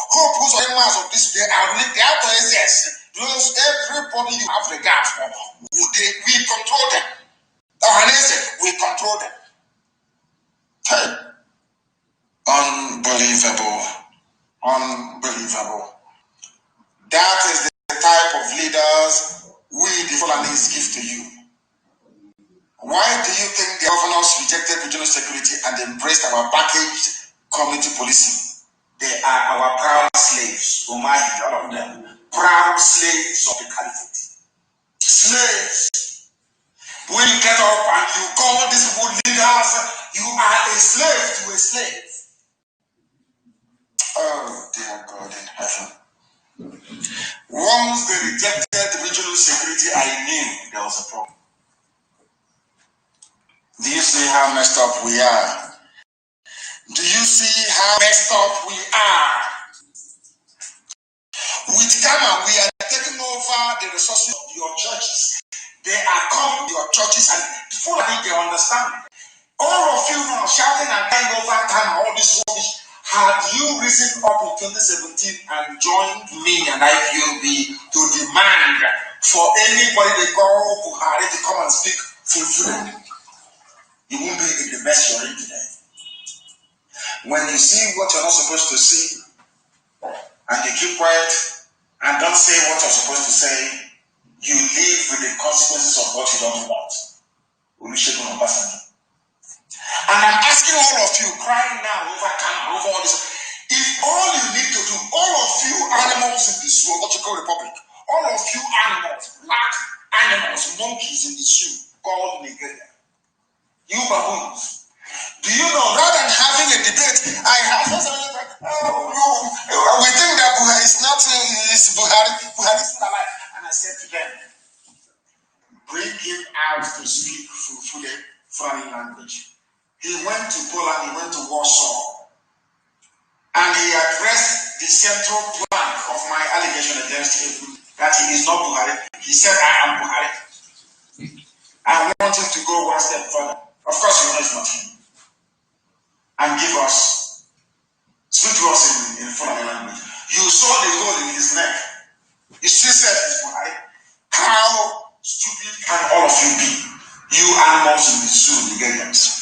Hope who's on of this, they are ruling, they have to exist. Those everybody you have regard for, we control them. Ohanese, we control them. Hey. Unbelievable. Unbelievable. That is the type of leaders we, the Fulanis, give to you. Why do you think the governors rejected regional security and embraced our packaged community policing? They are our proud slaves, Umahi, all of them. Proud slaves of the caliphate. Slaves. When you get up and you call these people leaders, you are a slave to a slave. Oh, dear God in heaven. Once they rejected regional security, I knew there was a problem. Do you see how messed up we are? Do you see how messed up we are? With Kanu, we are taking over the resources of your churches. They are coming to your churches and fully they understand. All of you now shouting and crying over Kanu, all this rubbish. Had you risen up in 2017 and joined me and IPOB to demand for anybody they call Buhari to come and speak fulfillment, you won't be in the mess you're in today. When you see what you're not supposed to see and you keep quiet and don't say what you're supposed to say, you live with the consequences of what you don't want. And I'm asking all of you crying now over Kanu, over all this. If all you need to do, all of you animals in this zoo, what you call Republic, all of you animals, black animals, monkeys in the zoo called Nigeria, you baboons, do you know, rather than having a debate, I have we think that Buhari is not Buhari is still alive. And I said to them, bring him out to speak fully foreign language. He went to Poland, he went to Warsaw, and he addressed the central plank of my allegation against him that he is not Buhari. He said, I am Buhari. I want him to go one step further. Of course, you know it's not him. And speak to us in foreign language. You saw the hole in his neck. You still said it's Buhari. How stupid can all of you be? You animals in the zoo, Nigerians.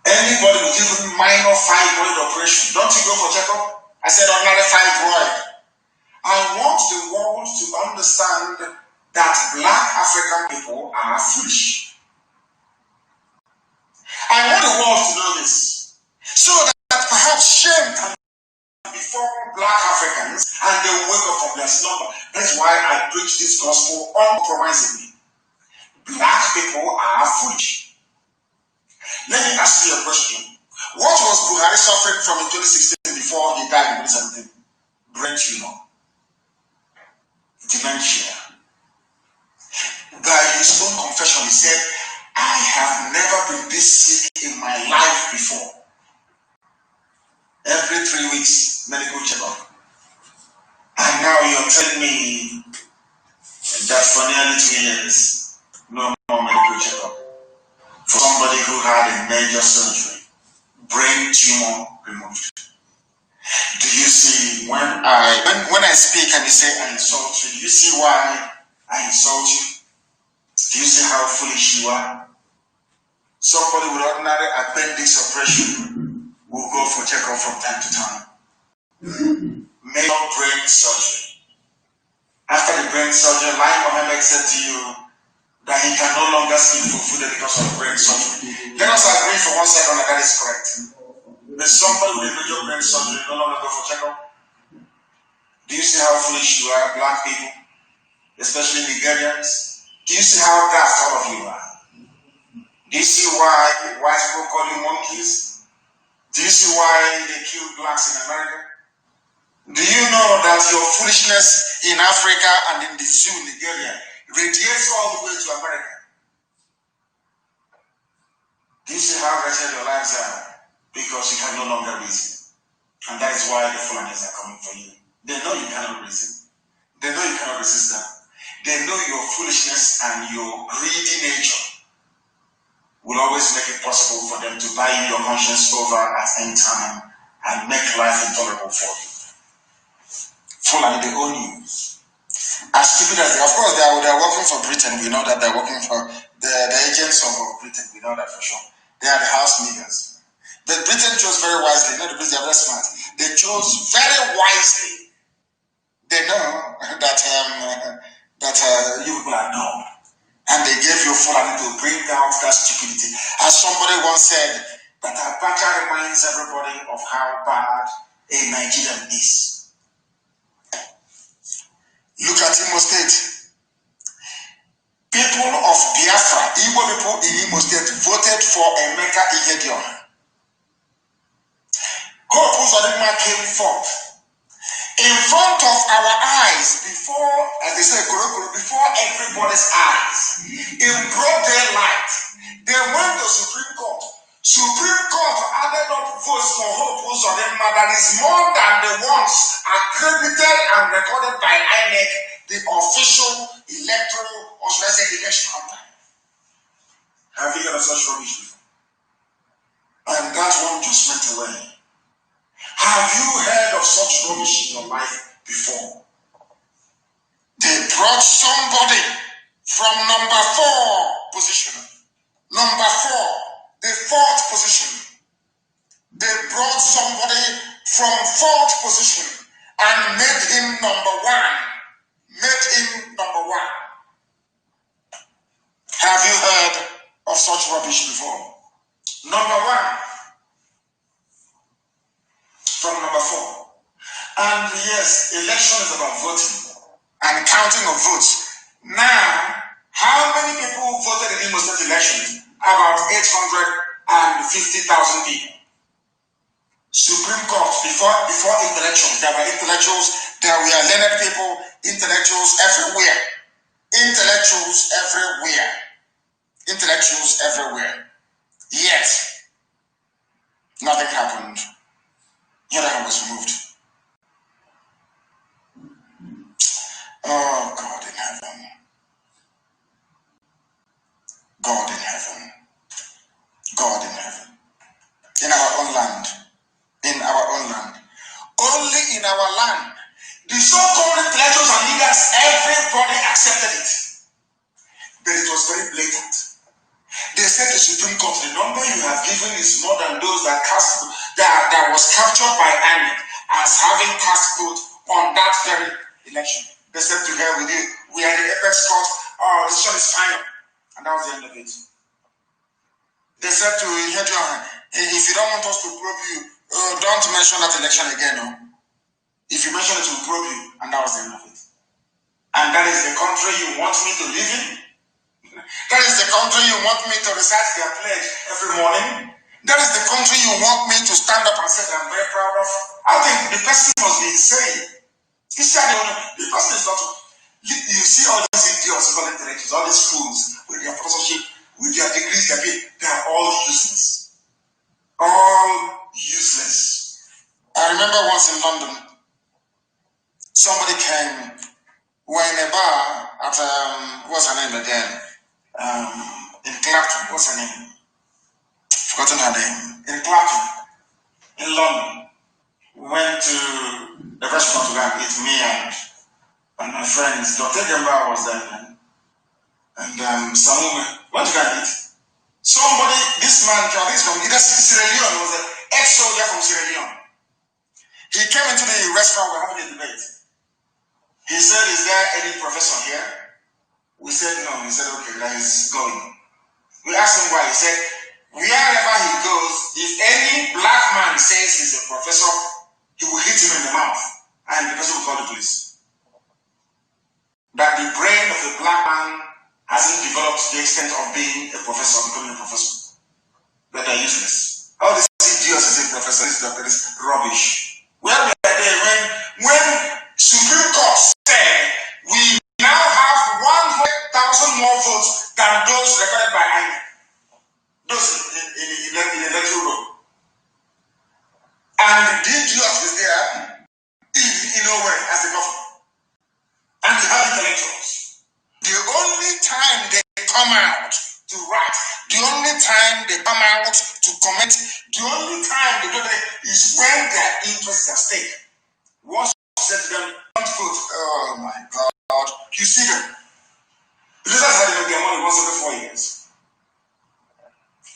Anybody with even minor fibroid operation, don't you go for checkup? I said ordinary fibroid. I want the world to understand that black African people are foolish. I want the world to know this, so that perhaps shame can befall black Africans and they wake up from their slumber. That's why I preach this gospel uncompromisingly. Black people are foolish. Let me ask you a question. What was Buhari suffering from in 2016 before he died in 2017? Brain tumor. Dementia. By his own confession, he said, I have never been this sick in my life before. Every 3 weeks, medical checkup. And now you're telling me that for nearly 2 years, no more medical checkup. For somebody who had a major surgery, brain tumor removed. Do you see when I speak and you say I insult you, do you see why I insult you? Do you see how foolish you are? Somebody with ordinary appendix operation will go for checkup from time to time. Major brain surgery. After the brain surgery, Lai Mohammed said to you that he can no longer speak for food because of brain surgery. Let us agree for 1 second that that is correct. There's somebody with a major brain surgery no longer go for checkup. Do you see how foolish you are, black people, especially Nigerians? Do you see how daft all of you are? Do you see why white people call you monkeys? Do you see why they kill blacks in America? Do you know that your foolishness in Africa and in the zoo, Nigeria, radiates all the way to America? Do you see how wretched your lives are? Because you can no longer reason. And that is why the Fulanis are coming for you. They know you cannot reason. They know you cannot resist them. They know your foolishness and your greedy nature will always make it possible for them to buy you your conscience over at any time and make life intolerable for you. Fulani, they own you. As stupid as they, of course, they are working for Britain. We know that they're working for the agents of Britain. We know that for sure. They are the house niggers. But Britain chose very wisely. You know, the British are very smart. They chose very wisely. They know that you people are known. And they gave you Fulani to bring out that stupidity. As somebody once said, that Abacha reminds everybody of how bad a Nigerian is. Look at Imo State. People of Biafra, Igbo people in Imo State, voted for Emeka Ihedion. Hope Uzodinma came forth in front of our eyes, before, as they say, before everybody's eyes, in broad daylight. They went to Supreme Court. Supreme Court added up votes for Hope Uzodinma that is more than the ones accredited and recorded by INEC, the official electoral, or should I say, election campaign. Have you heard of such rubbish before? And that one just went away. Have you heard of such rubbish in your life before? They brought somebody from number 4 position. Number 4, the 4th position. They brought somebody from 4th position and made him number 1. Made him number 1. Have you heard of such rubbish before? Number 1. From number 4. And yes, election is about voting and counting of votes. Now, how many people voted in Imo State elections? About 850,000 people. Supreme Court, before intellectuals, there were intellectuals, there were learned people, intellectuals everywhere. Intellectuals everywhere. Intellectuals everywhere. Yet, nothing happened. Jordan was removed. Oh, God in heaven. God in heaven. God in heaven. In our own land. In our own land. Only in our land. The so-called intellectuals and leaders, everybody accepted it. But it was very blatant. They said to the Supreme Court, the number you have given is more than those that was captured by INEC as having cast vote on that very election. They said to her, we are the apex court, our decision is final. And that was the end of it. They said to Ihedion, if you don't want us to probe you, don't mention that election again. No? If you mention it, we'll probe you. And that was the end of it. And that is the country you want me to live in? That is the country you want me to recite their pledge every morning? That is the country you want me to stand up and say that I'm very proud of? I think the person must be insane. You see, the person is not. You see all these idiots, all intellectuals, all these fools with their professorship, with their degrees, they are all useless. All useless. I remember once in London, somebody came, we're in a bar at, what's her name again? In Clapton, what's her name? Forgotten her name. In Clapton, in London. We went to the restaurant to go and eat, me and my friends. Dr. Gemba was there, and some women. What you got to eat? Somebody, this man, this from either Sierra Leone, was an ex-soldier from Sierra Leone. He came into the restaurant, we're having a debate. He said, is there any professor here? We said no. He said, okay, that is going. We asked him why. He said, wherever he goes, if any black man says he's a professor, he will hit him in the mouth, and the person will call the police. That the brain of the black man hasn't developed to the extent of being a professor, becoming a professor. foolishness. All this idiots is a professor, this doctor, this rubbish. Where we are there when Supreme Court said we now have 100,000 more votes than those recorded by INEC. Those in electoral roll. And the idiot is there in nowhere as a governor. And we have intellectuals. The only time they come out to write, the only time they come out to comment, the only time they do that is when their interests are at stake. Once you said to them, don't vote, oh my God, you see them. The leaders had to make their money once every 4 years.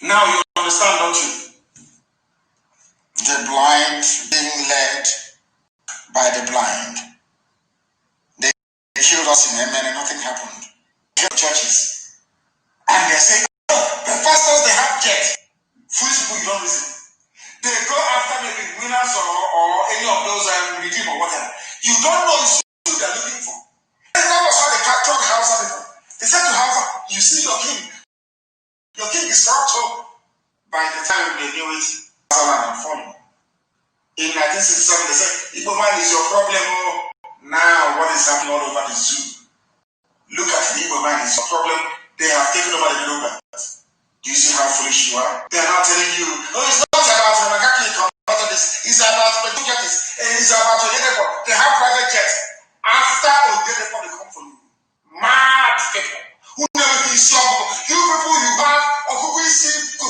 Now you understand, don't you? The blind being led by the blind. They killed us in Yemen and nothing happened. They killed churches. And they say, oh, the pastors, they have jets. Foolish people, you don't listen. They go after maybe winners or any of those redeem or whatever. You don't know it's who they're looking for. And that was how they captured Hausa people. They said to Hausa, you see your king. Your king is corrupt. By the time they knew it, and fallen. In 1967, they said, Igbo man is your problem. Oh. Now, what is happening all over the zoo? Look at the Igbo man is your problem. They have taken over the middle belt. Do you see how foolish you are? They are now telling you, oh, it's not about this. It's about this. It's about Oyedepo. They have private jets. After Oyedepo, they come for you. Mad people. Who never been struggle. You people you have, or who we see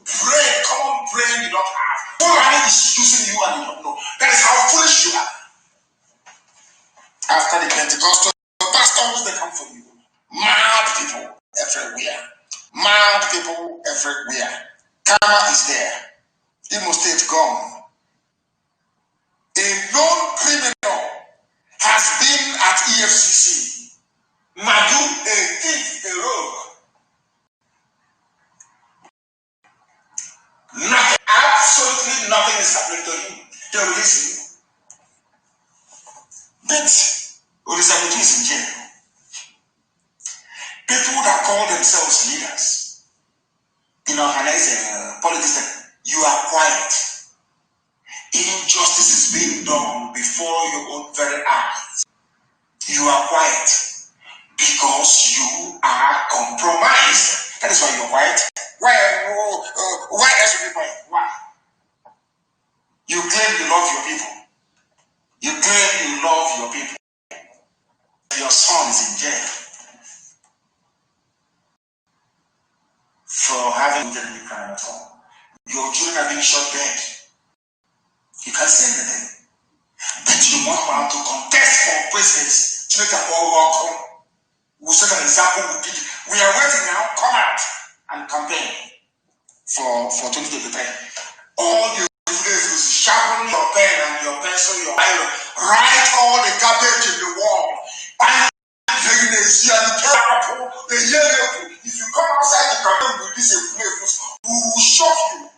brain, common brain you don't have. Fulani is using you and you don't know. That is how foolish you are. After the Pentecostal pastors, they come for you. Mad people everywhere. Mad people everywhere. Karma is there. Imo State gone. A known criminal has been at EFCC. Madu, a thief, a rogue. Nothing, absolutely nothing is happening to you. They will listen you. But Elizabeth is in jail. People that call themselves leaders, organize politics, you are quiet. Injustice is being done before your own very eyes. You are quiet because you are compromised. That is why you're quiet. Why else should you be quiet? Why? You claim you love your people. You claim you love your people. Your son is in jail for having done any crime at all. Your children are being shot dead. You can't say anything. But you want to contest for presidency. To make a ball welcome. We'll set an example. We are waiting now. Come out and campaign for 2023. All you do is sharpen your pen and your pencil, your iron. Write all the garbage in the wall. And if you come outside the campaign with this, we will shock you.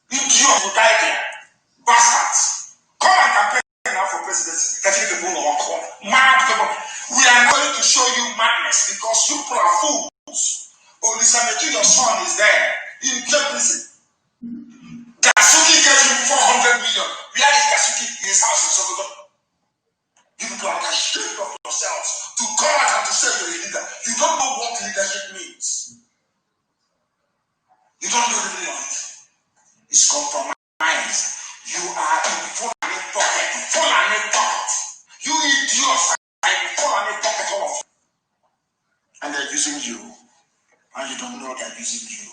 Idiot will die there. Bastards. Come and campaign now for presidency. Mad people. We are going to show you madness because you people are fools. Only Sametu, your son, is there in prison. Gasuki gave him 400 million. Where is Gasuki? In his house in Sokoto. You people are ashamed of yourselves to come out and to say you're a leader. You don't know what leadership means. You don't know the meaning of it. It's compromise. You are in full pocket. You idiots are in full pocket all of you. And they're using you. And you don't know they're using you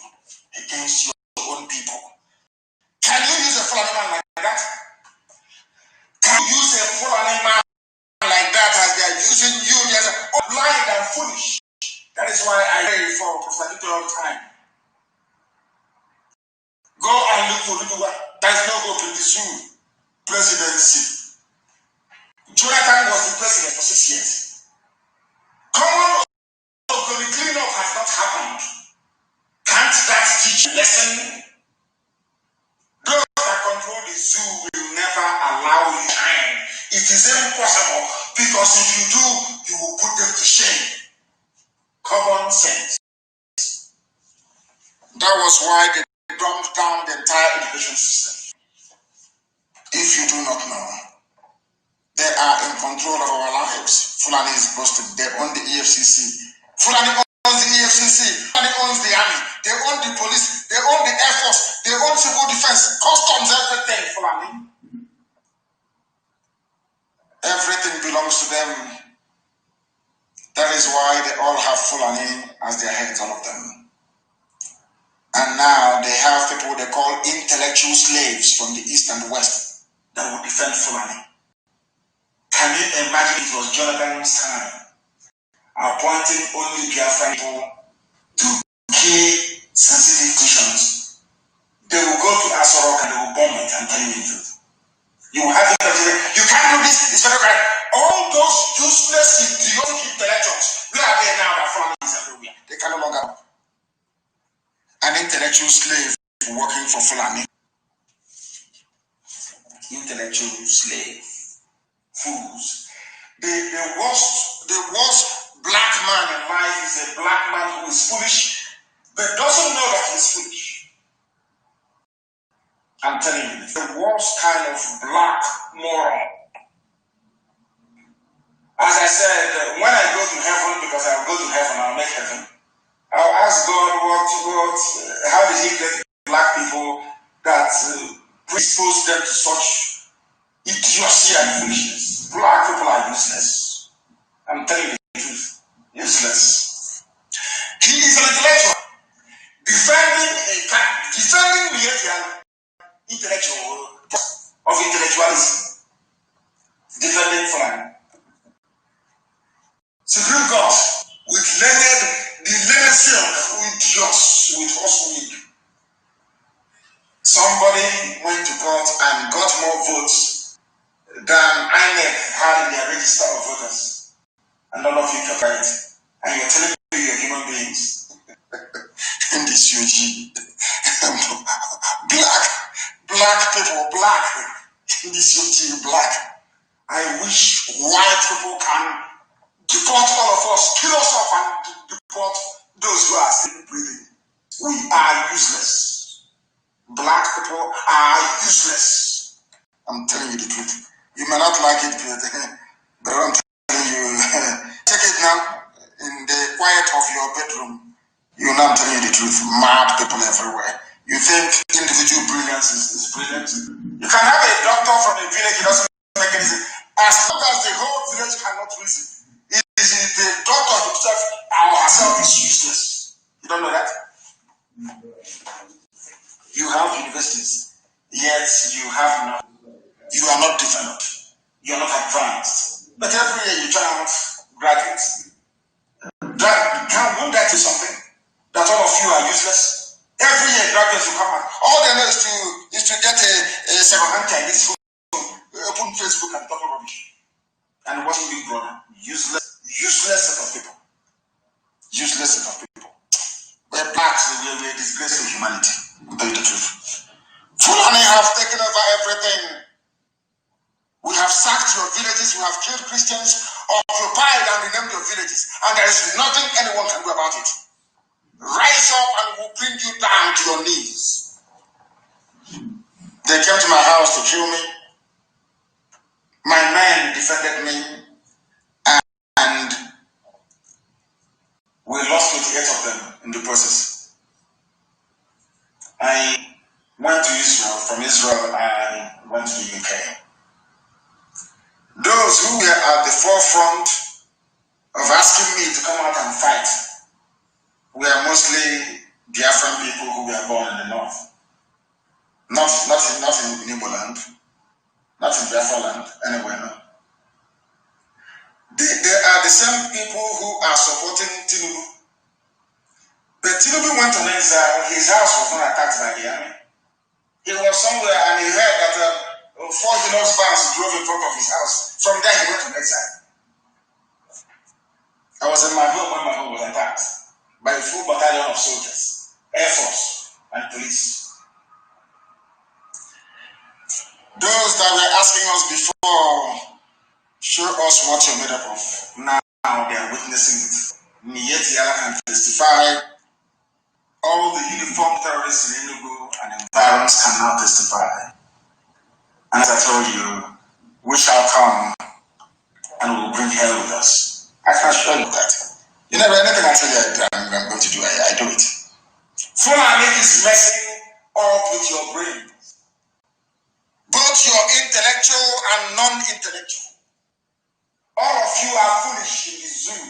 against your own people. Can you use a Fulani man like that? Can you use a Fulani man like that as they're using you? They're blind and foolish. That is why I pray for Prophet all the time. Go and look for people. There is no hope in the zoo presidency. Jonathan was the president for 6 years. Common cleanup has not happened. Can't that teach a lesson? Those that control the zoo will never allow you to shine. It is impossible because if you do, you will put them to shame. Common sense. That was why they dumbed down the entire education system. If you do not know, they are in control of our lives. Fulani is boasted. They own the EFCC. Fulani owns the EFCC. Fulani owns the army. They own the police. They own the Air Force. They own civil defense, customs, everything. Fulani. Everything belongs to them. That is why they all have Fulani as their heads, all of them. And now they have people they call intellectual slaves from the east and the west that will defend Fulani. Can you imagine it was Jonathan's time appointing only BIAFRA people to key sensitive positions? They will go to Asorok and they will bomb it and tell you the truth. You will have it, you can't do this, it's very right. All those useless idiotic intellectuals, we are there now that Fulani is everywhere. They can no longer. An intellectual slave working for Fulani. Intellectual slave. Fools. The worst black man in life is a black man who is foolish, but doesn't know that he's foolish. I'm telling you, the worst kind of black moron. As I said, when I go to heaven, because I'll go to heaven, I'll make heaven, I'll ask God how did he get black people that predispose them to such idiocy and foolishness? Black people are useless. I'm telling you the truth. Useless. He is an intellectual. Defending the intellectual of intellectualism. Defending Fulani. Supreme Court with the learned silk with idiots with horse wig. Somebody went to court and got more votes than INEC had in their register of voters. And none of you kept it. And you're telling me you're human beings. In this UG. Black people, black. In this UG, black. I wish white people can deport all of us, kill us off and deport those who are still breathing. We are useless. Black people are useless. I'm telling you the truth. You may not like it, but I'm telling you. Take it now in the quiet of your bedroom. You know I'm telling you the truth. Mad people everywhere. You think individual brilliance is brilliant? You can have a doctor from a village, it doesn't make any sense. As long as the whole village cannot reason, the doctor himself or herself is useless. You don't know that? You have universities, yet you have not. You are not developed. You are not advanced. But every year you turn out graduates. Won't that do something? That all of you are useless? Every year graduates will come out. All they know is to get a second-hand Chinese phone, open Facebook and talk rubbish. And watching Big Brother. Useless set of people. Useless set of people. We're blacks, we're a disgrace to humanity. I'll tell you the truth. Fulani have taken over everything. We have sacked your villages, we have killed Christians, occupied and renamed your villages, and there is nothing anyone can do about it. Rise up and we'll bring you down to your knees. They came to my house to kill me. My men defended me, and we lost 28 of them in the process. I went to Israel. From Israel, I went to the UK. Those who were at the forefront of asking me to come out and fight were mostly Biafran people who were born in the north. Not in Igbo land, not in Biafra land, anywhere, no. They are the same people who are supporting Tinubu. But Tinubu went on exile, his house was not attacked by the army. He was somewhere and he heard that 4 Hino's vans drove in front of his house. From there he went on exile. I was in my home when my home was attacked by a full battalion of soldiers, Air Force and police. Those that were asking us before, show us what you're made up of. Now they are witnessing it. Mietiala can testify. All the uniformed terrorists in Enugu and the parents can now testify. And as I told you, we shall come and we will bring hell with us. I can assure you that. You never anything I tell you I'm going to do, I do it. Fulani is messing up with your brain. Both your intellectual and non-intellectual. All of you are foolish in the zoo.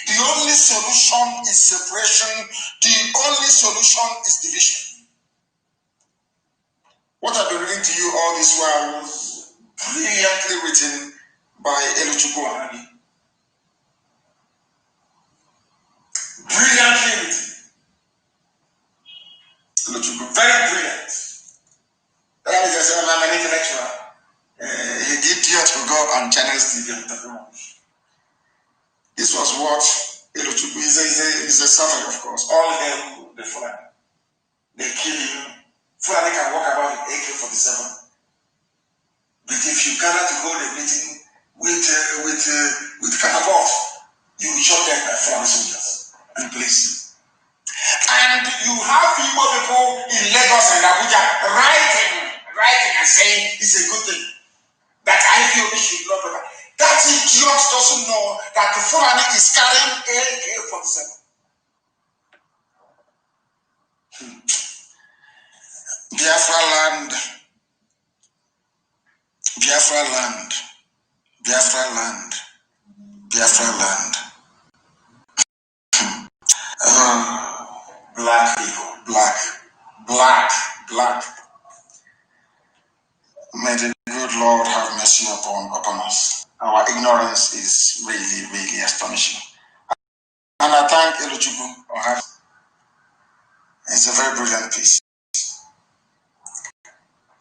The only solution is separation. The only solution is division. What I've been reading to you all this while was brilliantly written by Nnamdi. Brilliantly written. Very brilliant. That is just an intellectual. He did idiot who go on channels TV and talk about. This was what Elochukwu is a suffering, of course. All hell the Fulani. They kill you. Fulani can walk about with AK-47. But if you gather to hold a meeting with Kanu, you will shot dead by Fulani soldiers and police. And you have people in Lagos and Abuja writing and saying it's a good thing that IPOB should not prepare. That idiot doesn't know that the Fulani is carrying AK-47. Biafra land, Biafra land, Biafra land, Biafra land. Black people, black. May the good Lord have mercy upon us. Our ignorance is really, really astonishing. And I thank Nnamdi. It's a very brilliant piece.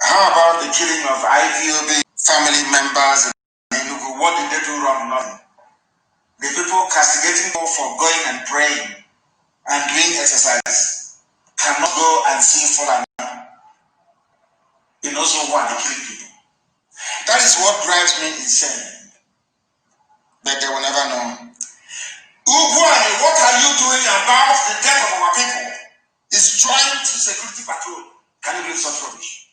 How about the killing of IPOB family members? What did they do wrong? Nothing. The people castigating them for going and praying and doing exercise cannot go and see Fulani. He knows what they killing people. That is what drives me insane. But they will never know. Ugwani, what are you doing about the death of our people? Is trying to security patrol. Can you believe such rubbish?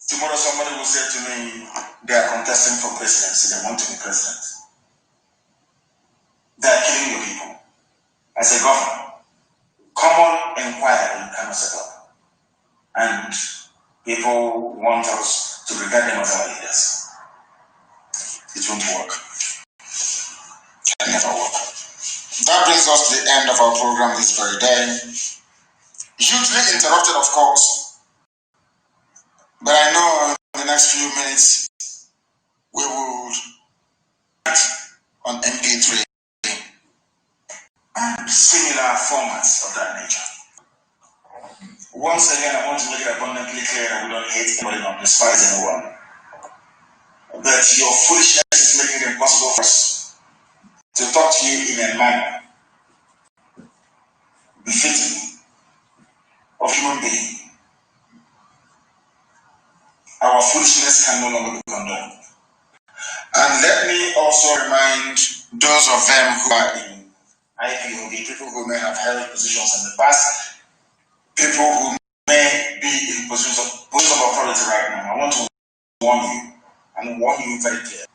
Tomorrow somebody will say to me, they are contesting for presidency, they want to be president. They are killing your people. As a governor, common inquiry cannot set up. And people want us to regard them as our leaders. It won't work. It can never work. That brings us to the end of our program this very day. Hugely interrupted, of course. But I know in the next few minutes we will on MP3 and similar formats of that nature. Once again, I want to make it abundantly clear that we don't hate anybody, don't despise anyone. But your foolishness is making it impossible for us to talk to you in a manner befitting of human being. Our foolishness can no longer be condoned. And let me also remind those of them who are in IPOB, people who may have held positions in the past, people who may be in positions of authority right now. I want to warn you, and warn you very clearly.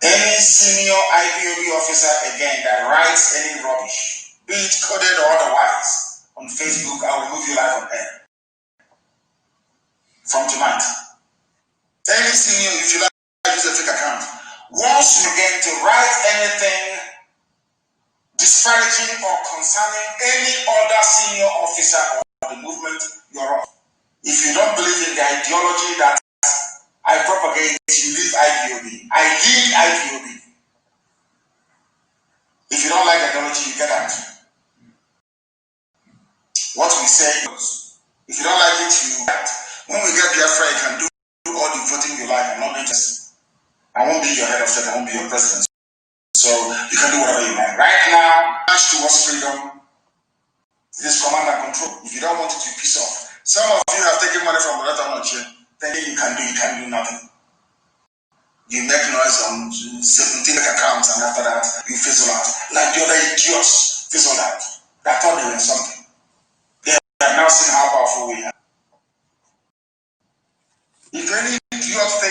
Any senior IPOB officer again that writes any rubbish, be it coded or otherwise, on Facebook, I will remove you live on air. From tonight. Any senior, if you like, use a fake account. Once you begin to write anything disparaging or concerning any other senior officer or the movement you're on, if you don't believe in the ideology that I propagate, you leave IPOB. I lead IPOB. If you don't like the ideology, you get out. What we say is, if you don't like it, you get out. When we get BIAFRA, you can do all the voting you like. I'm not going to. I won't be your head of state. I won't be your president. So you can do whatever you like. Right now, march towards freedom. It is command and control. If you don't want it, you piss off. Some of you have taken money from the letter not here. Thinking you can do nothing. You make noise on 17 accounts, and after that, you fizzle out. Like the other idiots fizzled out. That thought they were something.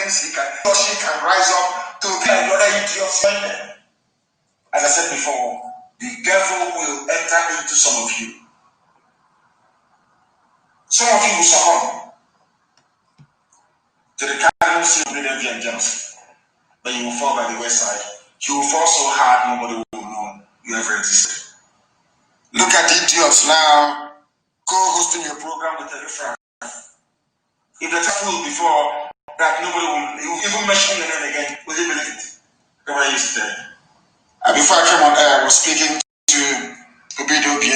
things, he can, or she can rise up to be another idiot. As I said before, the devil will enter into some of you. Some of you will succumb to the Kanu envy and jealousy. But you will fall by the wayside. You will fall so hard nobody will know you ever existed. Look at the idiots now co-hosting your program with BIAFRA. If the time before that nobody will even mention your name again, will you believe it? Nobody used to say. Before I came on air, I was speaking to Obidobi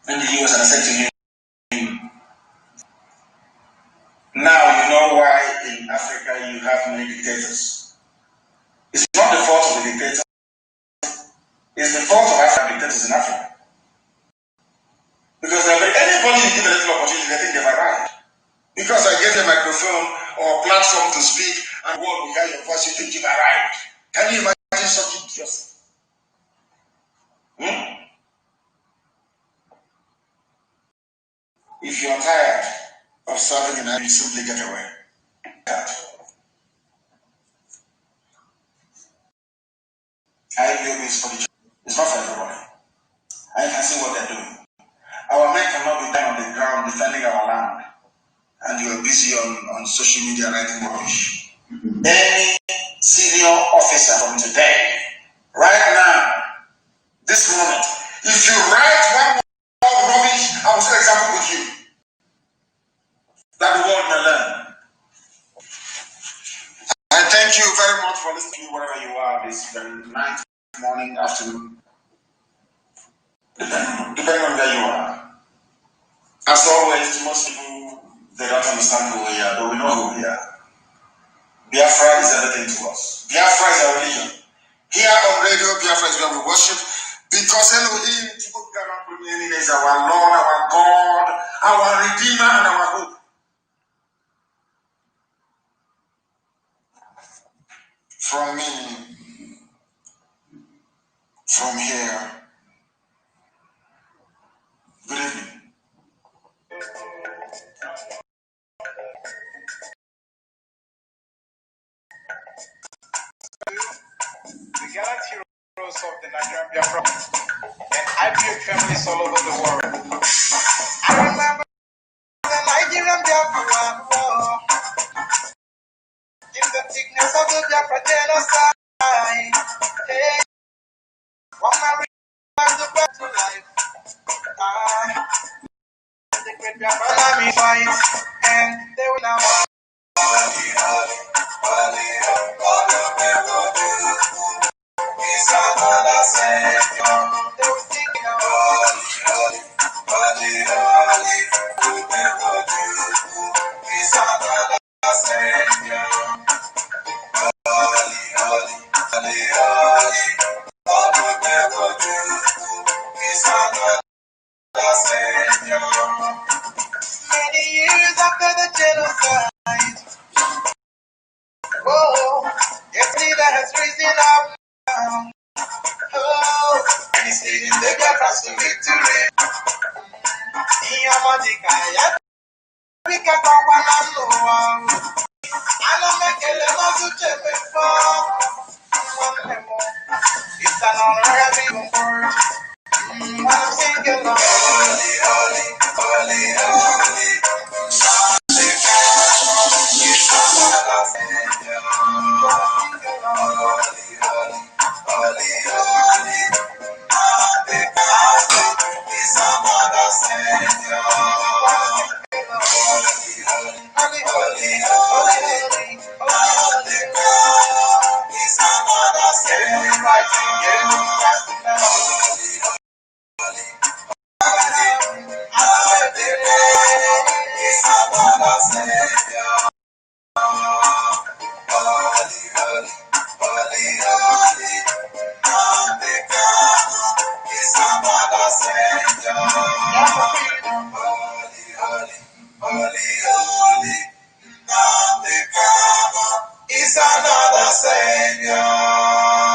in the US and I said to him, now you know why in Africa you have many dictators. It's not the fault of the dictator, it's the fault of African dictators in Africa. Because anybody you give a little opportunity, they think they've arrived. Because I gave a microphone or platform to speak and world will hear your voice, you think you've arrived. Can you imagine such idiocy? If you're tired of serving in you simply get away. IBOB is for the church. It's not for everybody. I can see what they're doing. Our men cannot be down on the ground defending our land. And you are busy on social media writing rubbish. Any senior officer from today, right now, this moment, if you write one more rubbish, I will share example with you. That the world may learn. I thank you very much for listening wherever you are this very night, morning, afternoon. Depending on where you are. As always, most people, they don't understand who we are, but we know who we are. BIAFRA is everything to us. BIAFRA is our religion. Here on radio, BIAFRA is where we worship because Elohim is our Lord, our God, our Redeemer, and our hope. From me, from here, good evening. The gallant heroes of the Nigerian BIAFRA and IPO families all over the world. I remember the Nigerian BIAFRA war in the thickness of the Biafra genocide. Hey, one man revives the back to life. The great Biafra army fight, and they will now. Many years after the genocide, oh, every leader has risen up now. Oh, and he's leading the Biafras to victory. Iyamadikaya, Rika Kawana, I don't make a little to check before. It's an honor having word. I'm singing